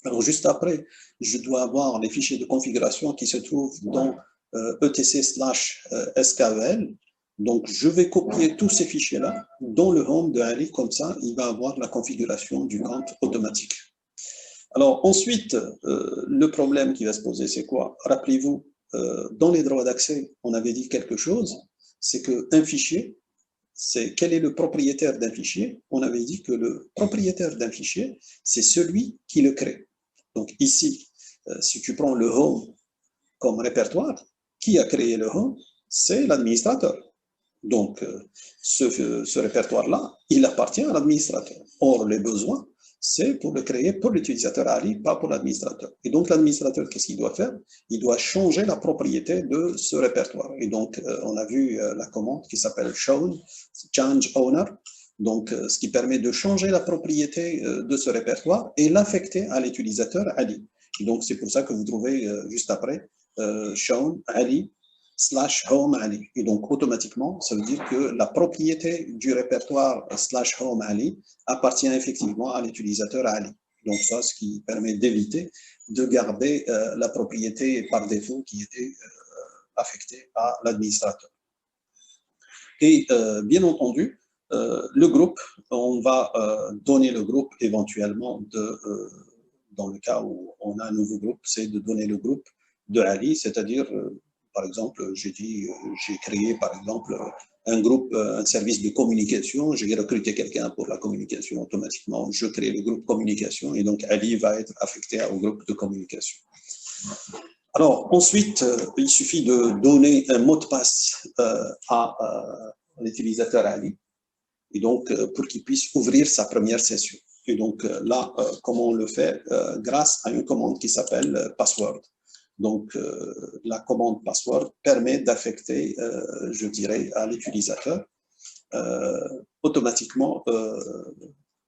A: Alors, juste après, je dois avoir les fichiers de configuration qui se trouvent dans etc/skvel. Donc, je vais copier tous ces fichiers-là dans le home de Ali, comme ça, il va avoir la configuration du compte automatique. Alors, ensuite, le problème qui va se poser, c'est quoi? Rappelez-vous, dans les droits d'accès, on avait dit quelque chose, c'est qu'un fichier, c'est quel est le propriétaire d'un fichier? On avait dit que le propriétaire d'un fichier, c'est celui qui le crée. Donc ici, si tu prends le home comme répertoire, qui a créé le home? C'est l'administrateur. Donc, ce répertoire-là, il appartient à l'administrateur. Or, les besoins, c'est pour le créer pour l'utilisateur Ali, pas pour l'administrateur. Et donc, l'administrateur, qu'est-ce qu'il doit faire? Il doit changer la propriété de ce répertoire. Et donc, on a vu la commande qui s'appelle change owner. Donc, ce qui permet de changer la propriété de ce répertoire et l'affecter à l'utilisateur Ali. Et donc, c'est pour ça que vous trouvez juste après shown Ali /home Ali. Et donc, automatiquement, ça veut dire que la propriété du répertoire /home Ali appartient effectivement à l'utilisateur Ali. Donc, ça, ce qui permet d'éviter de garder la propriété par défaut qui était affectée à l'administrateur. Et bien entendu, le groupe, on va donner le groupe éventuellement dans le cas où on a un nouveau groupe, c'est de donner le groupe de Ali, c'est-à-dire par exemple, j'ai créé par exemple un groupe, un service de communication, j'ai recruté quelqu'un pour la communication automatiquement, je crée le groupe communication et donc Ali va être affecté au groupe de communication. Alors ensuite, il suffit de donner un mot de passe à l'utilisateur Ali et donc pour qu'il puisse ouvrir sa première session. Et donc là, comment on le fait? Grâce à une commande qui s'appelle password. Donc, la commande password permet d'affecter, je dirais, à l'utilisateur automatiquement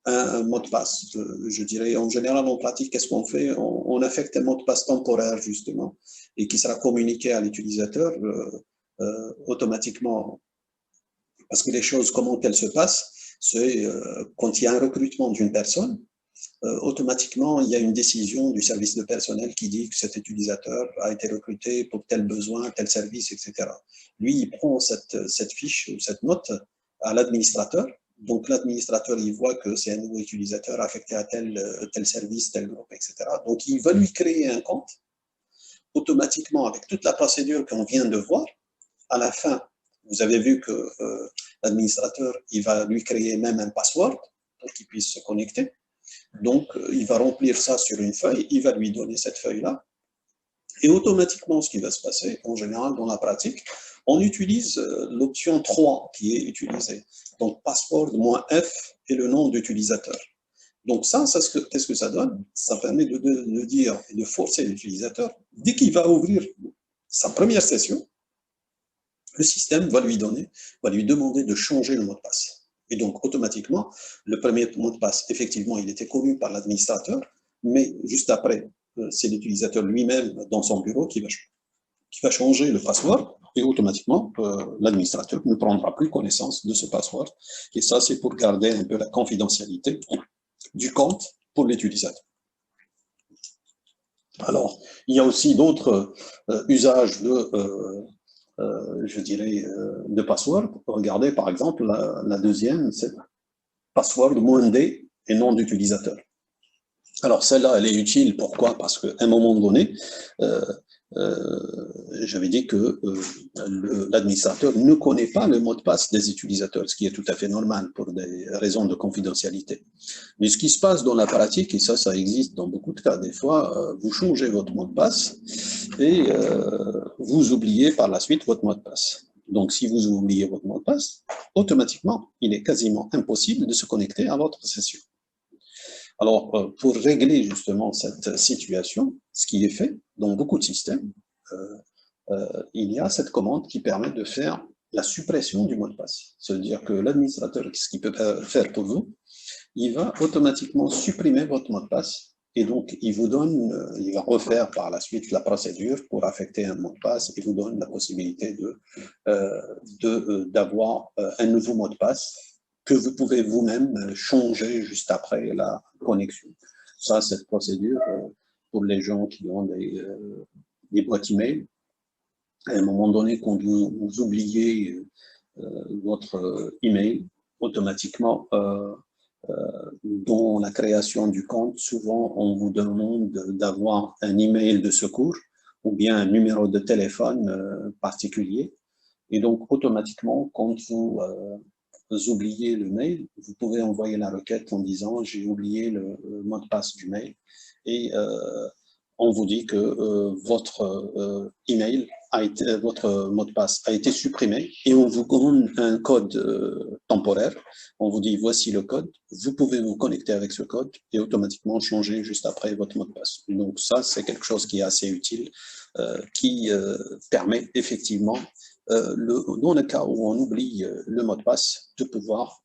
A: un mot de passe. Je dirais, en général, en pratique, qu'est-ce qu'on fait? On affecte un mot de passe temporaire, justement, et qui sera communiqué à l'utilisateur automatiquement. Parce que les choses, comment elles se passent, c'est quand il y a un recrutement d'une personne, automatiquement, il y a une décision du service de personnel qui dit que cet utilisateur a été recruté pour tel besoin, tel service, etc. Lui, il prend cette fiche ou cette note à l'administrateur. Donc, l'administrateur, il voit que c'est un nouveau utilisateur affecté à tel service, tel groupe, etc. Donc, il va lui créer un compte automatiquement avec toute la procédure qu'on vient de voir. À la fin, vous avez vu que l'administrateur, il va lui créer même un password pour qu'il puisse se connecter. Donc, il va remplir ça sur une feuille, il va lui donner cette feuille-là. Et automatiquement, ce qui va se passer, en général, dans la pratique, on utilise l'option 3 qui est utilisée. Donc, password-F et le nom d'utilisateur. Donc, ça qu'est-ce que ça donne? Ça permet de dire et de forcer l'utilisateur, dès qu'il va ouvrir sa première session, le système va lui demander de changer le mot de passe. Et donc, automatiquement, le premier mot de passe, effectivement, il était connu par l'administrateur, mais juste après, c'est l'utilisateur lui-même dans son bureau qui va changer le password, et automatiquement, l'administrateur ne prendra plus connaissance de ce password. Et ça, c'est pour garder un peu la confidentialité du compte pour l'utilisateur. Alors, il y a aussi d'autres usages je dirais, de password. Regardez, par exemple, la deuxième, c'est password -d et nom d'utilisateur. Alors, celle-là, elle est utile. Pourquoi? Parce qu'à un moment donné, j'avais dit que l'administrateur ne connaît pas le mot de passe des utilisateurs, ce qui est tout à fait normal pour des raisons de confidentialité. Mais ce qui se passe dans la pratique, et ça existe dans beaucoup de cas, des fois, vous changez votre mot de passe et vous oubliez par la suite votre mot de passe. Donc, si vous oubliez votre mot de passe, automatiquement, il est quasiment impossible de se connecter à votre session. Alors, pour régler justement cette situation, ce qui est fait dans beaucoup de systèmes, il y a cette commande qui permet de faire la suppression du mot de passe. C'est-à-dire que l'administrateur, ce qu'il peut faire pour vous, il va automatiquement supprimer votre mot de passe et donc il va refaire par la suite la procédure pour affecter un mot de passe et vous donne la possibilité d'avoir un nouveau mot de passe que vous pouvez vous-même changer juste après la connexion. Ça, cette procédure, pour les gens qui ont des boîtes email, à un moment donné, quand vous oubliez votre email, automatiquement, dans la création du compte, souvent, on vous demande d'avoir un email de secours ou bien un numéro de téléphone particulier. Et donc, automatiquement, quand vous oubliez le mail, vous pouvez envoyer la requête en disant « j'ai oublié le mot de passe du mail » et on vous dit que votre email votre mot de passe a été supprimé et on vous donne un code temporaire. On vous dit voici le code, vous pouvez vous connecter avec ce code et automatiquement changer juste après votre mot de passe. Donc ça, c'est quelque chose qui est assez utile, qui permet effectivement, dans le cas où on oublie le mot de passe, de pouvoir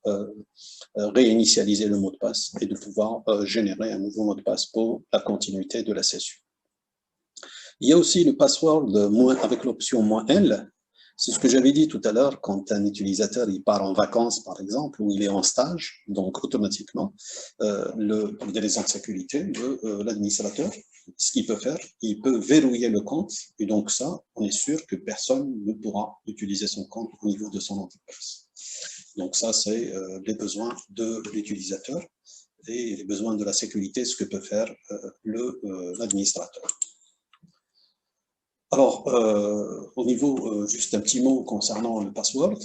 A: réinitialiser le mot de passe et de pouvoir générer un nouveau mot de passe pour la continuité de la session. Il y a aussi le password avec l'option "-l". C'est ce que j'avais dit tout à l'heure, quand un utilisateur il part en vacances, par exemple, ou il est en stage, donc automatiquement, pour des raisons de sécurité, l'administrateur, ce qu'il peut faire, il peut verrouiller le compte, et donc ça, on est sûr que personne ne pourra utiliser son compte au niveau de son entreprise. Donc ça, c'est les besoins de l'utilisateur et les besoins de la sécurité, ce que peut faire l'administrateur. Alors, au niveau, juste un petit mot concernant le password.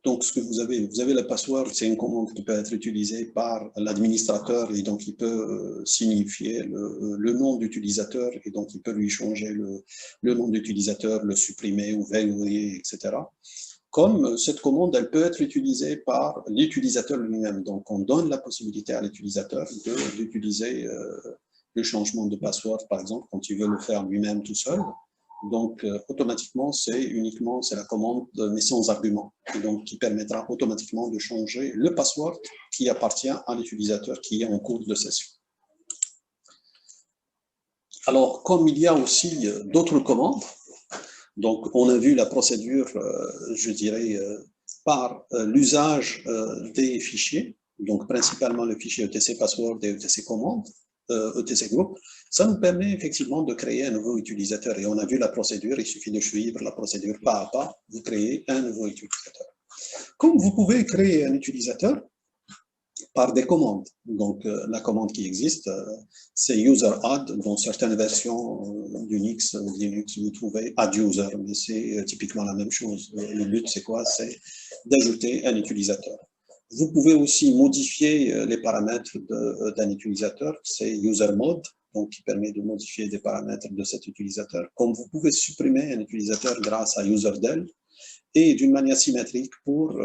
A: Donc, ce que vous avez le password, c'est une commande qui peut être utilisée par l'administrateur et donc il peut signifier le nom d'utilisateur et donc il peut lui changer le nom d'utilisateur, le supprimer ou verrouiller, etc. Comme cette commande, elle peut être utilisée par l'utilisateur lui-même. Donc, on donne la possibilité à l'utilisateur d'utiliser le changement de password, par exemple, quand il veut le faire lui-même tout seul. Donc, automatiquement, c'est la commande, mais sans argument, et donc qui permettra automatiquement de changer le password qui appartient à l'utilisateur qui est en cours de session. Alors, comme il y a aussi d'autres commandes, donc on a vu la procédure, je dirais, par l'usage des fichiers, donc principalement le fichier ETC password et ETC commande, ETC group, ça nous permet effectivement de créer un nouveau utilisateur. Et on a vu la procédure, il suffit de suivre la procédure pas à pas, vous créez un nouveau utilisateur. Comme vous pouvez créer un utilisateur par des commandes. Donc, la commande qui existe, c'est user-add. Dans certaines versions d'Unix ou Linux, vous trouvez add-user, mais c'est typiquement la même chose. Le but, c'est quoi? C'est d'ajouter un utilisateur. Vous pouvez aussi modifier les paramètres d'un utilisateur, c'est user-mode, donc qui permet de modifier des paramètres de cet utilisateur. Comme vous pouvez supprimer un utilisateur grâce à user-del, et d'une manière symétrique pour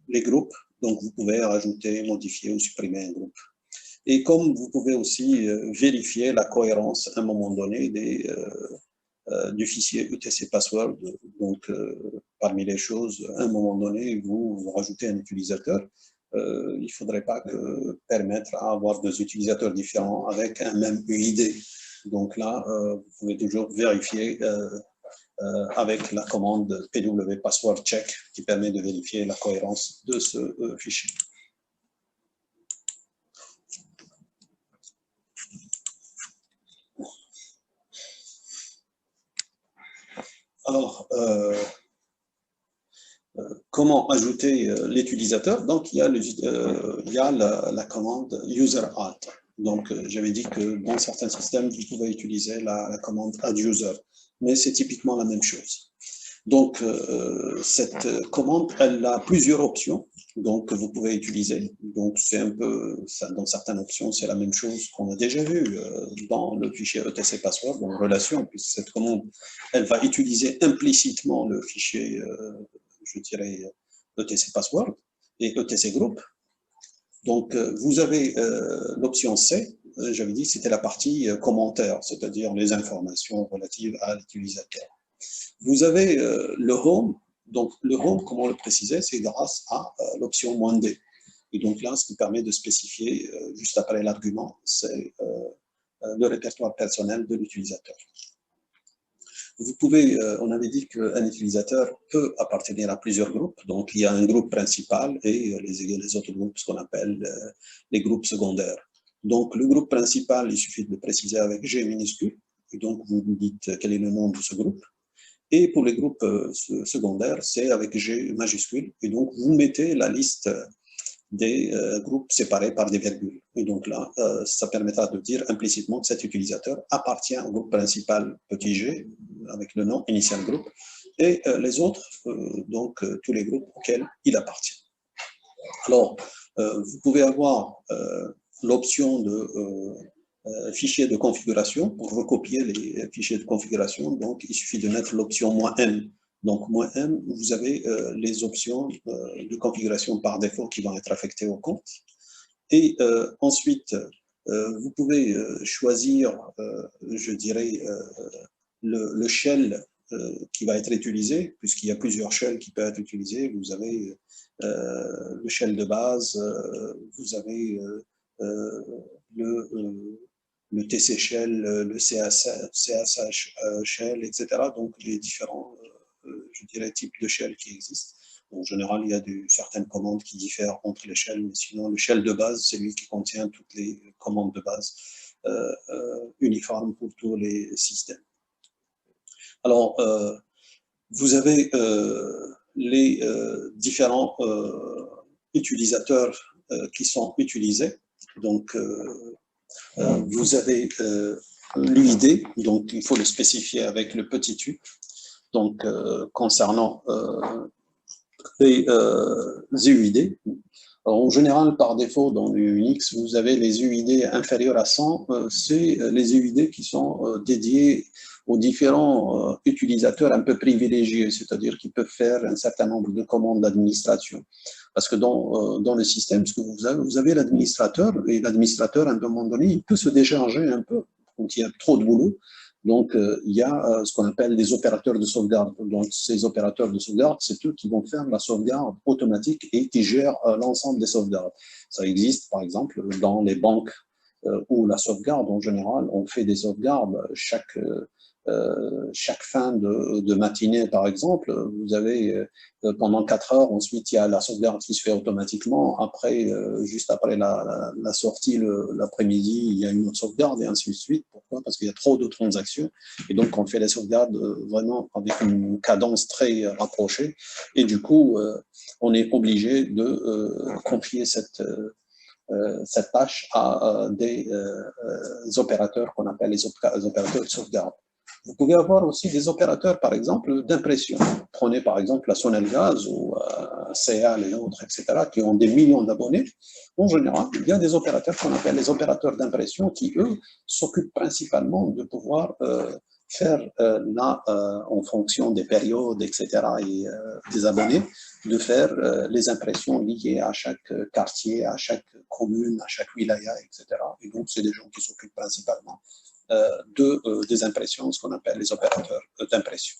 A: les groupes, donc vous pouvez rajouter, modifier ou supprimer un groupe. Et comme vous pouvez aussi vérifier la cohérence à un moment donné du fichier ETC password, donc parmi les choses, à un moment donné, vous rajoutez un utilisateur, il ne faudrait pas permettre à avoir deux utilisateurs différents avec un même UID. Donc là, vous pouvez toujours vérifier avec la commande pw password check qui permet de vérifier la cohérence de ce fichier. Alors, comment ajouter l'utilisateur? Donc, il y a la commande user-add. Donc, j'avais dit que dans certains systèmes, vous pouvez utiliser la commande add-user, mais c'est typiquement la même chose. Donc, cette commande, elle a plusieurs options, donc vous pouvez utiliser. Donc, c'est un peu, dans certaines options, c'est la même chose qu'on a déjà vu dans le fichier ETC password, en relation, puisque cette commande, elle va utiliser implicitement le fichier, je dirais, ETC password et ETC group. Donc, vous avez l'option C, j'avais dit, c'était la partie commentaire, c'est-à-dire les informations relatives à l'utilisateur. Vous avez le home. Donc, le home, comment le préciser, c'est grâce à l'option -d. Et donc là, ce qui permet de spécifier, juste après l'argument, c'est le répertoire personnel de l'utilisateur. Vous pouvez, on avait dit qu'un utilisateur peut appartenir à plusieurs groupes. Donc, il y a un groupe principal et les autres groupes, ce qu'on appelle les groupes secondaires. Donc, le groupe principal, il suffit de le préciser avec G minuscule. Et donc, vous nous dites quel est le nom de ce groupe. Et pour les groupes secondaires, c'est avec G majuscule. Et donc, vous mettez la liste des groupes séparés par des virgules. Et donc là, ça permettra de dire implicitement que cet utilisateur appartient au groupe principal petit g, avec le nom initial groupe, et les autres, donc tous les groupes auxquels il appartient. Alors, vous pouvez avoir l'option de fichiers de configuration. Pour recopier les fichiers de configuration, donc il suffit de mettre l'option "-m". Donc "-m", vous avez les options de configuration par défaut qui vont être affectées au compte. Et ensuite, vous pouvez choisir, je dirais, le shell qui va être utilisé, puisqu'il y a plusieurs shells qui peuvent être utilisés. Vous avez le shell de base, vous avez le TC shell, le CSH shell, etc. Donc les différents, je dirais, types de shell qui existent. En général, il y a certaines commandes qui diffèrent entre les shells, mais sinon, le shell de base, c'est lui qui contient toutes les commandes de base uniformes pour tous les systèmes. Alors, vous avez les différents utilisateurs qui sont utilisés. Donc, vous avez l'UID, donc il faut le spécifier avec le petit u. Donc, concernant les UID, en général, par défaut, dans Unix, vous avez les UID inférieurs à 100. C'est les UID qui sont dédiés aux différents utilisateurs un peu privilégiés, c'est-à-dire qui peuvent faire un certain nombre de commandes d'administration. Parce que dans le système, ce que vous avez l'administrateur, et l'administrateur, à un moment donné, il peut se décharger un peu quand il y a trop de boulot. Donc, il y a ce qu'on appelle des opérateurs de sauvegarde. Donc, ces opérateurs de sauvegarde, c'est eux qui vont faire la sauvegarde automatique et qui gèrent l'ensemble des sauvegardes. Ça existe, par exemple, dans les banques où la sauvegarde, en général, on fait des sauvegardes chaque fin de matinée, par exemple. Vous avez pendant 4 heures, ensuite il y a la sauvegarde qui se fait automatiquement. Après, juste après la sortie l'après-midi, il y a une autre sauvegarde et ainsi de suite. Pourquoi? Parce qu'il y a trop de transactions et donc on fait les sauvegardes vraiment avec une cadence très rapprochée. Et du coup, on est obligé de confier cette tâche à des opérateurs qu'on appelle les opérateurs de sauvegarde. Vous pouvez avoir aussi des opérateurs, par exemple, d'impression. Prenez par exemple la Sonelgaz ou CA et autres, etc., qui ont des millions d'abonnés. En général, il y a des opérateurs qu'on appelle les opérateurs d'impression qui, eux, s'occupent principalement de pouvoir faire en fonction des périodes, etc., et des abonnés, de faire les impressions liées à chaque quartier, à chaque commune, à chaque wilaya, etc. Et donc, c'est des gens qui s'occupent principalement des impressions, ce qu'on appelle les opérateurs d'impression.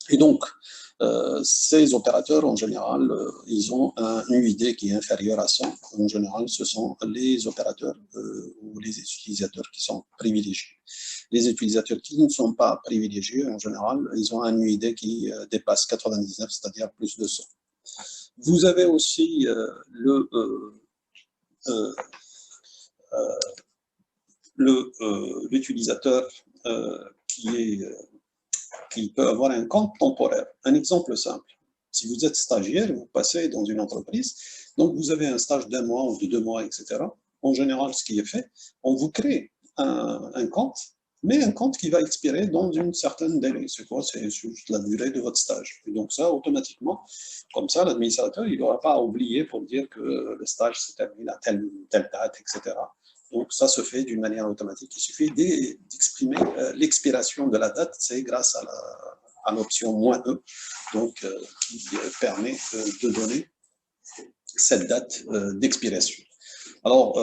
A: Et donc, ces opérateurs, en général, ils ont un UID qui est inférieur à 100. En général, ce sont les opérateurs ou les utilisateurs qui sont privilégiés. Les utilisateurs qui ne sont pas privilégiés, en général, ils ont un UID qui dépasse 99, c'est-à-dire plus de 100. Vous avez aussi l'utilisateur qui peut avoir un compte temporaire. Un exemple simple. Si vous êtes stagiaire, vous passez dans une entreprise, donc vous avez un stage d'1 mois ou de 2 mois, etc. En général, ce qui est fait, on vous crée un compte, mais un compte qui va expirer dans une certaine délai. C'est quoi? C'est juste la durée de votre stage. Et donc ça, automatiquement, comme ça, l'administrateur, il n'aura pas à oublier pour dire que le stage se termine à telle date, etc. Donc, ça se fait d'une manière automatique. Il suffit d'exprimer l'expiration de la date. C'est grâce à l'option "-e", donc, qui permet de donner cette date d'expiration. Alors,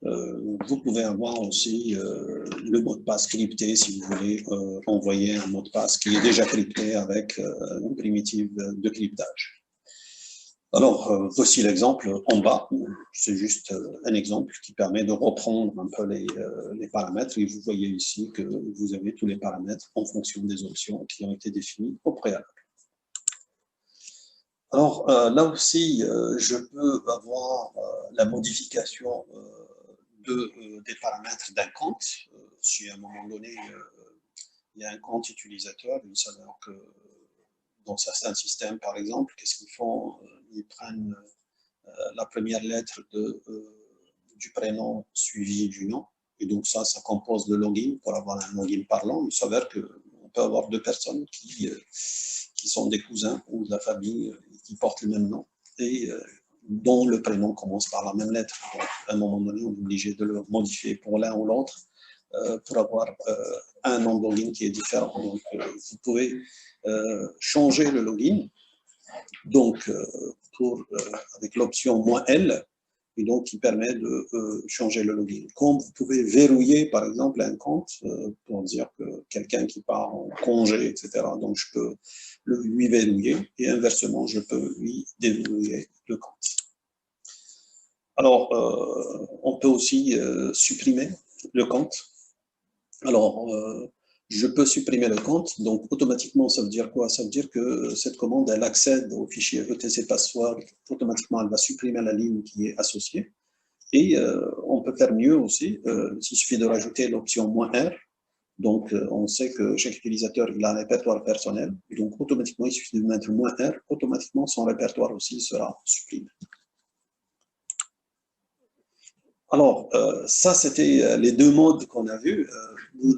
A: vous pouvez avoir aussi le mot de passe crypté si vous voulez envoyer un mot de passe qui est déjà crypté avec une primitive de cryptage. Alors, voici l'exemple en bas. C'est juste un exemple qui permet de reprendre un peu les paramètres. Et vous voyez ici que vous avez tous les paramètres en fonction des options qui ont été définies au préalable. Alors, là aussi, je peux avoir la modification des paramètres d'un compte. Si à un moment donné, il y a un compte utilisateur, il s'avère que dans certains systèmes, par exemple, qu'est-ce qu'ils font? Ils prennent la première lettre du prénom suivi du nom. Et donc ça compose le login pour avoir un login parlant. Il s'avère qu'on peut avoir 2 personnes qui sont des cousins ou de la famille qui portent le même nom. Et dont le prénom commence par la même lettre. Donc, à un moment donné, on est obligé de le modifier pour l'un ou l'autre pour avoir un nom de login qui est différent. Donc, vous pouvez changer le login donc, avec l'option "-L", et donc qui permet de changer le login. Comme vous pouvez verrouiller, par exemple, un compte pour dire que quelqu'un qui part en congé, etc., donc je peux lui verrouiller, et inversement, je peux lui déverrouiller le compte. Alors, on peut aussi supprimer le compte. Alors, je peux supprimer le compte, donc automatiquement, ça veut dire quoi? Ça veut dire que cette commande, elle accède au fichier etc password, automatiquement, elle va supprimer la ligne qui est associée. Et on peut faire mieux aussi, il suffit de rajouter l'option "-R". Donc, on sait que chaque utilisateur, il a un répertoire personnel, donc automatiquement, il suffit de mettre "-R", automatiquement, son répertoire aussi sera supprimé. Alors, ça, c'était les deux modes qu'on a vus.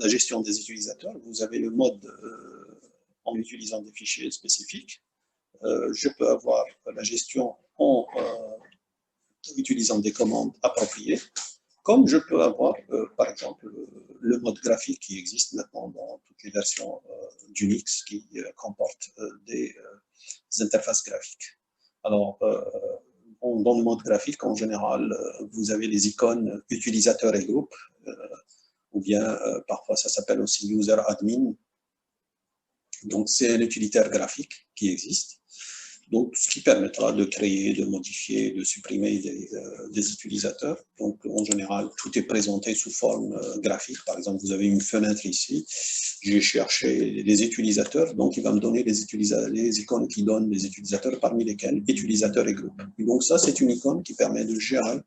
A: La gestion des utilisateurs, vous avez le mode en utilisant des fichiers spécifiques. Je peux avoir la gestion en utilisant des commandes appropriées, comme je peux avoir, par exemple, le mode graphique qui existe maintenant dans toutes les versions d'Unix qui comportent des interfaces graphiques. Alors, dans le mode graphique, en général, vous avez les icônes utilisateurs et groupes, ou bien parfois ça s'appelle aussi user admin. Donc, c'est l'utilitaire graphique qui existe. Donc, ce qui permettra de créer, de modifier, de supprimer des utilisateurs. Donc, en général, tout est présenté sous forme graphique. Par exemple, vous avez une fenêtre ici. J'ai cherché les utilisateurs. Donc, il va me donner les icônes qui donnent les utilisateurs, parmi lesquels utilisateurs et groupes. Et donc, ça, c'est une icône qui permet de gérer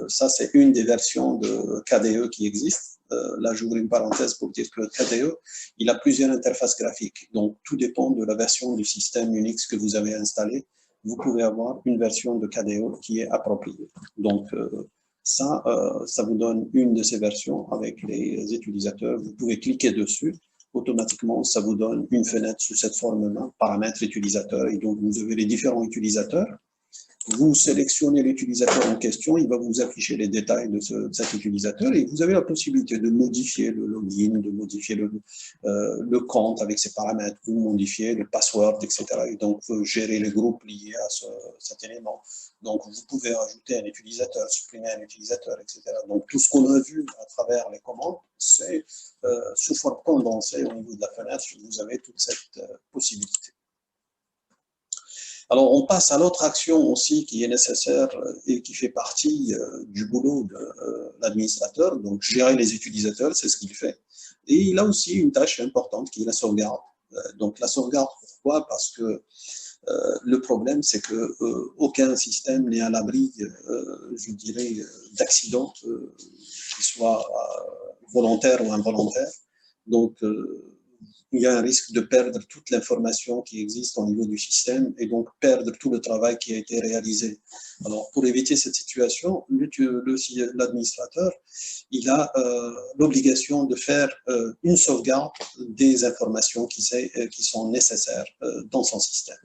A: ça, c'est une des versions de KDE qui existent. Là, j'ouvre une parenthèse pour dire que le KDE, il a plusieurs interfaces graphiques. Donc, tout dépend de la version du système Unix que vous avez installé. Vous pouvez avoir une version de KDE qui est appropriée. Donc, ça vous donne une de ces versions avec les utilisateurs. Vous pouvez cliquer dessus. Automatiquement, ça vous donne une fenêtre sous cette forme-là, paramètres utilisateurs. Et donc, vous avez les différents utilisateurs. Vous sélectionnez l'utilisateur en question, il va vous afficher les détails de cet utilisateur et vous avez la possibilité de modifier le login, de modifier le compte avec ses paramètres, ou modifier le password, etc. Et donc, gérer les groupes liés à cet élément. Donc, vous pouvez rajouter un utilisateur, supprimer un utilisateur, etc. Donc, tout ce qu'on a vu à travers les commandes, c'est sous forme condensée au niveau de la fenêtre, vous avez toute cette possibilité. Alors, on passe à l'autre action aussi qui est nécessaire et qui fait partie du boulot de l'administrateur. Donc, gérer les utilisateurs, c'est ce qu'il fait. Et il a aussi une tâche importante qui est la sauvegarde. Donc, la sauvegarde, pourquoi? Parce que le problème, c'est que aucun système n'est à l'abri, je dirais, d'accidents, qu'ils soient volontaires ou involontaires. Donc, il y a un risque de perdre toute l'information qui existe au niveau du système et donc perdre tout le travail qui a été réalisé. Alors, pour éviter cette situation, l'administrateur, il a l'obligation de faire une sauvegarde des informations qui sont nécessaires dans son système.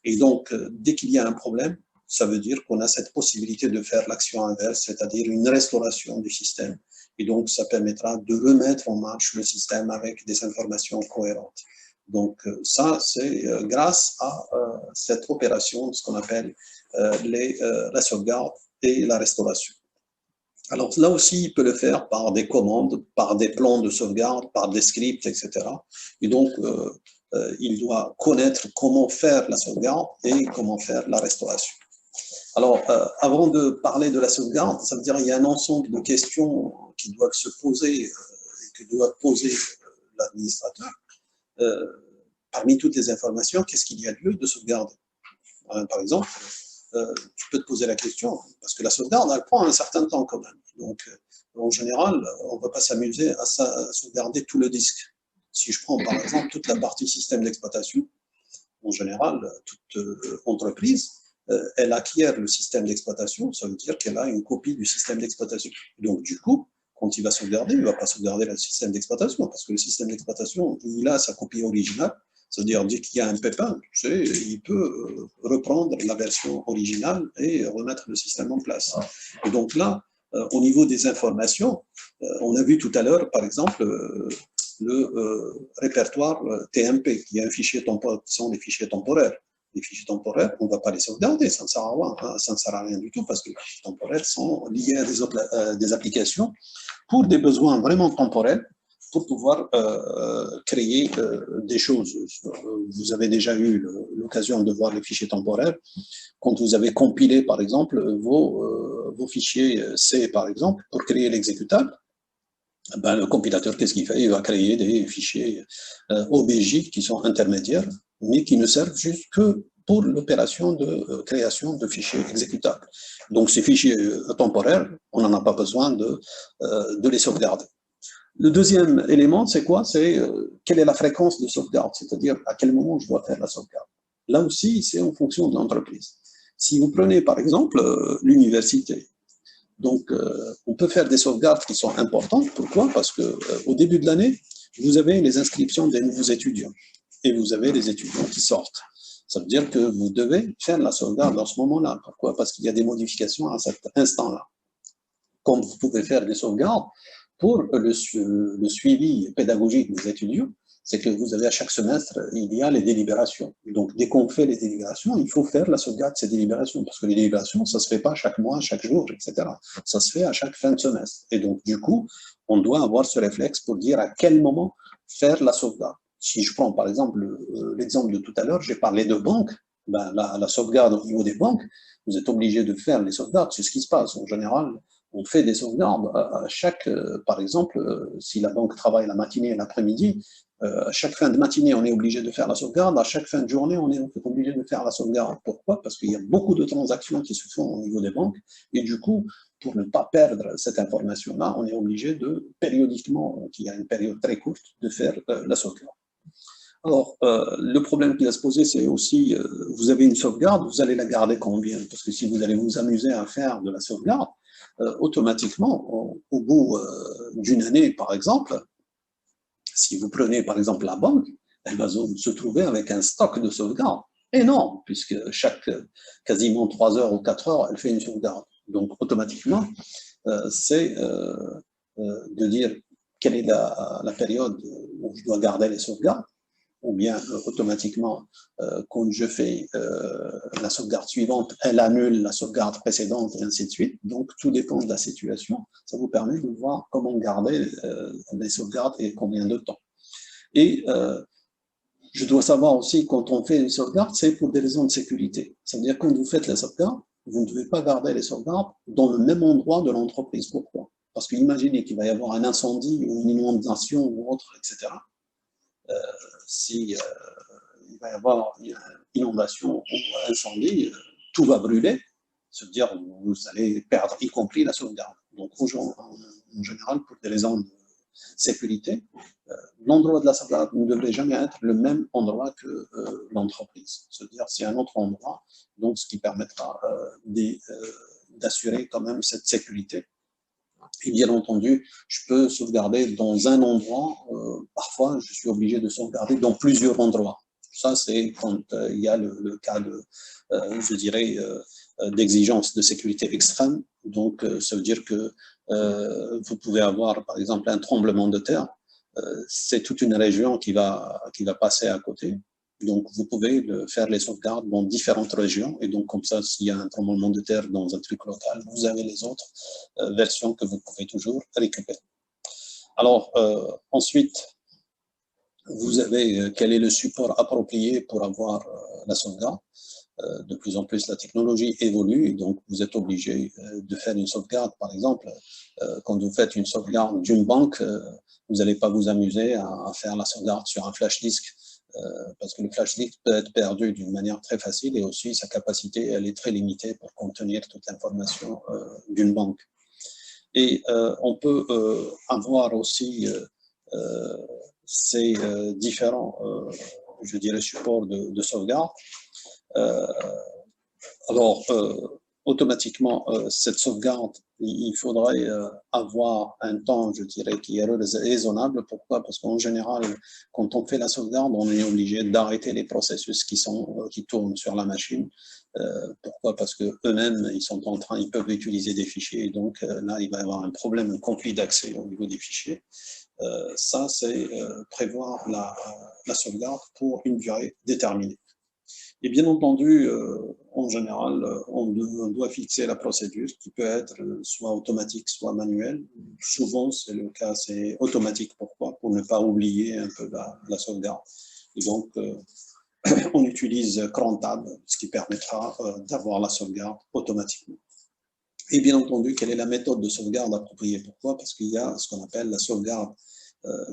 A: Et donc, dès qu'il y a un problème, ça veut dire qu'on a cette possibilité de faire l'action inverse, c'est-à-dire une restauration du système. Et donc, ça permettra de remettre en marche le système avec des informations cohérentes. Donc, ça, c'est grâce à cette opération, ce qu'on appelle la sauvegarde et la restauration. Alors, là aussi, il peut le faire par des commandes, par des plans de sauvegarde, par des scripts, etc. Et donc, il doit connaître comment faire la sauvegarde et comment faire la restauration. Alors, avant de parler de la sauvegarde, ça veut dire qu'il y a un ensemble de questions qui doivent se poser et que doit poser l'administrateur. Parmi toutes les informations, qu'est-ce qu'il y a lieu de sauvegarder? Par exemple, tu peux te poser la question, parce que la sauvegarde, elle prend un certain temps quand même. Donc, en général, on ne va pas s'amuser à sauvegarder tout le disque. Si je prends par exemple toute la partie système d'exploitation, en général, toute entreprise, elle acquiert le système d'exploitation, ça veut dire qu'elle a une copie du système d'exploitation. Donc, du coup, quand il va sauvegarder, il ne va pas sauvegarder le système d'exploitation, parce que le système d'exploitation, il a sa copie originale, C'est-à-dire, dès qu'il y a un pépin, il peut reprendre la version originale et remettre le système en place. Et donc là, au niveau des informations, on a vu tout à l'heure, par exemple, le répertoire TMP, qui est un fichier temporaire, qui sont les fichiers temporaires. Les fichiers temporaires, on ne va pas les sauvegarder, ça ne sert à rien, hein, ça ne sert à rien du tout, parce que les fichiers temporaires sont liés à des applications pour des besoins vraiment temporels, pour pouvoir créer des choses. Vous avez déjà eu l'occasion de voir les fichiers temporaires. Quand vous avez compilé, par exemple, vos fichiers C, par exemple, pour créer l'exécutable, ben, le compilateur, qu'est-ce qu'il fait? Il va créer des fichiers OBJ qui sont intermédiaires, mais qui ne servent juste que pour l'opération de création de fichiers exécutables. Donc, ces fichiers temporaires, on n'en a pas besoin de les sauvegarder. Le deuxième élément, c'est quoi? C'est quelle est la fréquence de sauvegarde, c'est-à-dire à quel moment je dois faire la sauvegarde. Là aussi, c'est en fonction de l'entreprise. Si vous prenez, par exemple, l'université, donc, on peut faire des sauvegardes qui sont importantes. Pourquoi? Parce qu'au début de l'année, vous avez les inscriptions des nouveaux étudiants et vous avez les étudiants qui sortent. Ça veut dire que vous devez faire la sauvegarde dans ce moment-là. Pourquoi? Parce qu'il y a des modifications à cet instant-là. Comme vous pouvez faire des sauvegardes pour le suivi pédagogique des étudiants, c'est que vous avez à chaque semestre, il y a les délibérations. Donc, dès qu'on fait les délibérations, il faut faire la sauvegarde de ces délibérations, parce que les délibérations, ça ne se fait pas chaque mois, chaque jour, etc. Ça se fait à chaque fin de semestre. Et donc, du coup, on doit avoir ce réflexe pour dire à quel moment faire la sauvegarde. Si je prends, par exemple, l'exemple de tout à l'heure, j'ai parlé de banque, ben, la sauvegarde au niveau des banques, vous êtes obligé de faire les sauvegardes, c'est ce qui se passe. En général, on fait des sauvegardes à chaque, par exemple, si la banque travaille la matinée et l'après-midi, à chaque fin de matinée, on est obligé de faire la sauvegarde. À chaque fin de journée, on est obligé de faire la sauvegarde. Pourquoi? Parce qu'il y a beaucoup de transactions qui se font au niveau des banques. Et du coup, pour ne pas perdre cette information-là, on est obligé de, périodiquement, qu'il y a une période très courte, de faire la sauvegarde. Alors, le problème qui va se poser, c'est aussi, vous avez une sauvegarde, vous allez la garder combien? Parce que si vous allez vous amuser à faire de la sauvegarde, automatiquement, au bout d'une année, par exemple, si vous prenez par exemple la banque, elle va se trouver avec un stock de sauvegarde énorme, puisque chaque quasiment 3 heures ou 4 heures, elle fait une sauvegarde. Donc automatiquement, c'est de dire quelle est la période où je dois garder les sauvegardes, ou bien automatiquement, quand je fais la sauvegarde suivante, elle annule la sauvegarde précédente et ainsi de suite. Donc, tout dépend de la situation. Ça vous permet de voir comment garder les sauvegardes et combien de temps. Et je dois savoir aussi, quand on fait une sauvegarde, c'est pour des raisons de sécurité. C'est-à-dire, quand vous faites la sauvegarde, vous ne devez pas garder les sauvegardes dans le même endroit de l'entreprise. Pourquoi? Parce qu'imaginez qu'il va y avoir un incendie ou une inondation ou autre, etc. Si il va y avoir une inondation ou incendie, tout va brûler, c'est-à-dire vous allez perdre, y compris la sauvegarde. Donc, en général, pour des raisons de sécurité, l'endroit de la sauvegarde ne devrait jamais être le même endroit que l'entreprise. C'est-à-dire, c'est un autre endroit, donc ce qui permettra d'assurer quand même cette sécurité. Et bien entendu, je peux sauvegarder dans un endroit. Parfois, je suis obligé de sauvegarder dans plusieurs endroits. Ça, c'est quand il y a le cas de, je dirais, d'exigence de sécurité extrême. Donc, ça veut dire que vous pouvez avoir, par exemple, un tremblement de terre. C'est toute une région qui va passer à côté. Donc, vous pouvez faire les sauvegardes dans différentes régions. Et donc, comme ça, s'il y a un tremblement de terre dans un truc local, vous avez les autres versions que vous pouvez toujours récupérer. Alors, ensuite, vous avez quel est le support approprié pour avoir la sauvegarde. De plus en plus, la technologie évolue et donc vous êtes obligé de faire une sauvegarde. Par exemple, quand vous faites une sauvegarde d'une banque, vous n'allez pas vous amuser à faire la sauvegarde sur un flash disk parce que le flash disk peut être perdu d'une manière très facile et aussi sa capacité, elle est très limitée pour contenir toute l'information d'une banque. Et on peut avoir aussi ces différents, je dirais, supports de sauvegarde. Alors, automatiquement, cette sauvegarde, il faudrait avoir un temps, je dirais, qui est raisonnable. Pourquoi? Parce qu'en général, quand on fait la sauvegarde, on est obligé d'arrêter les processus qui tournent sur la machine. Pourquoi? Parce qu'eux-mêmes, ils peuvent utiliser des fichiers, et donc là, il va y avoir un problème, un conflit d'accès au niveau des fichiers. Ça, c'est prévoir la sauvegarde pour une durée déterminée. Et bien entendu, en général, on doit fixer la procédure qui peut être soit automatique, soit manuelle. Souvent, c'est le cas, c'est automatique. Pourquoi? Pour ne pas oublier un peu la sauvegarde. Et donc, on utilise Crontab, ce qui permettra d'avoir la sauvegarde automatiquement. Et bien entendu, quelle est la méthode de sauvegarde appropriée? Pourquoi? Parce qu'il y a ce qu'on appelle la sauvegarde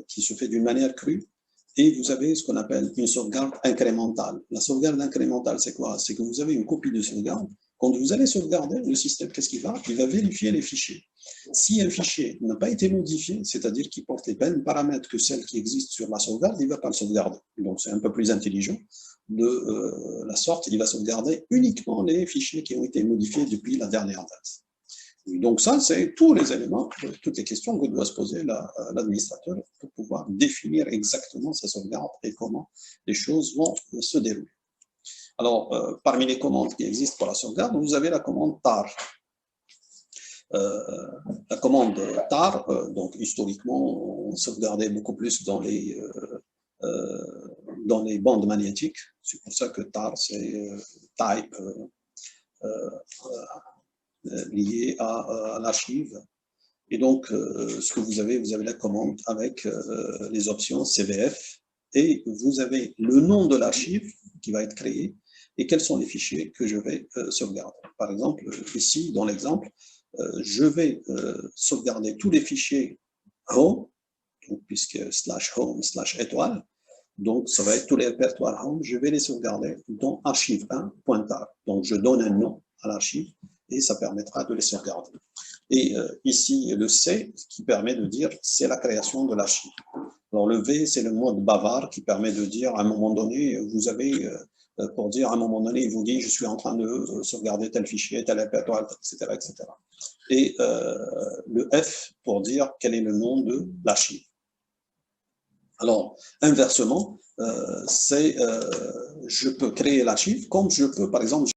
A: qui se fait d'une manière crue, et vous avez ce qu'on appelle une sauvegarde incrémentale. La sauvegarde incrémentale, c'est quoi? C'est que vous avez une copie de sauvegarde. Quand vous allez sauvegarder, le système, qu'est-ce qu'il va? Il va vérifier les fichiers. Si un fichier n'a pas été modifié, c'est-à-dire qu'il porte les mêmes paramètres que celles qui existent sur la sauvegarde, il ne va pas le sauvegarder. Donc, c'est un peu plus intelligent. De la sorte, il va sauvegarder uniquement les fichiers qui ont été modifiés depuis la dernière date. Donc ça, c'est tous les éléments, toutes les questions que doit se poser l'administrateur pour pouvoir définir exactement sa sauvegarde et comment les choses vont se dérouler. Alors, parmi les commandes qui existent pour la sauvegarde, vous avez la commande tar. La commande tar, donc historiquement, on sauvegardait beaucoup plus dans les bandes magnétiques. C'est pour ça que tar, c'est type lié à l'archive. Et donc, ce que vous avez la commande avec les options CVF, et vous avez le nom de l'archive qui va être créé et quels sont les fichiers que je vais sauvegarder. Par exemple, ici, dans l'exemple, je vais sauvegarder tous les fichiers home, donc, puisque /home /étoile, donc ça va être tous les répertoires home, je vais les sauvegarder dans archive1.tar. Donc, je donne un nom à l'archive et ça permettra de les sauvegarder. Et ici, le C qui permet de dire c'est la création de l'archive. Alors le V, c'est le mode bavard qui permet de dire à un moment donné, vous avez, pour dire à un moment donné, il vous dit je suis en train de sauvegarder tel fichier, tel répertoire, etc. etc. Et le F pour dire quel est le nom de l'archive. Alors, inversement, je peux créer l'archive comme je peux, par exemple,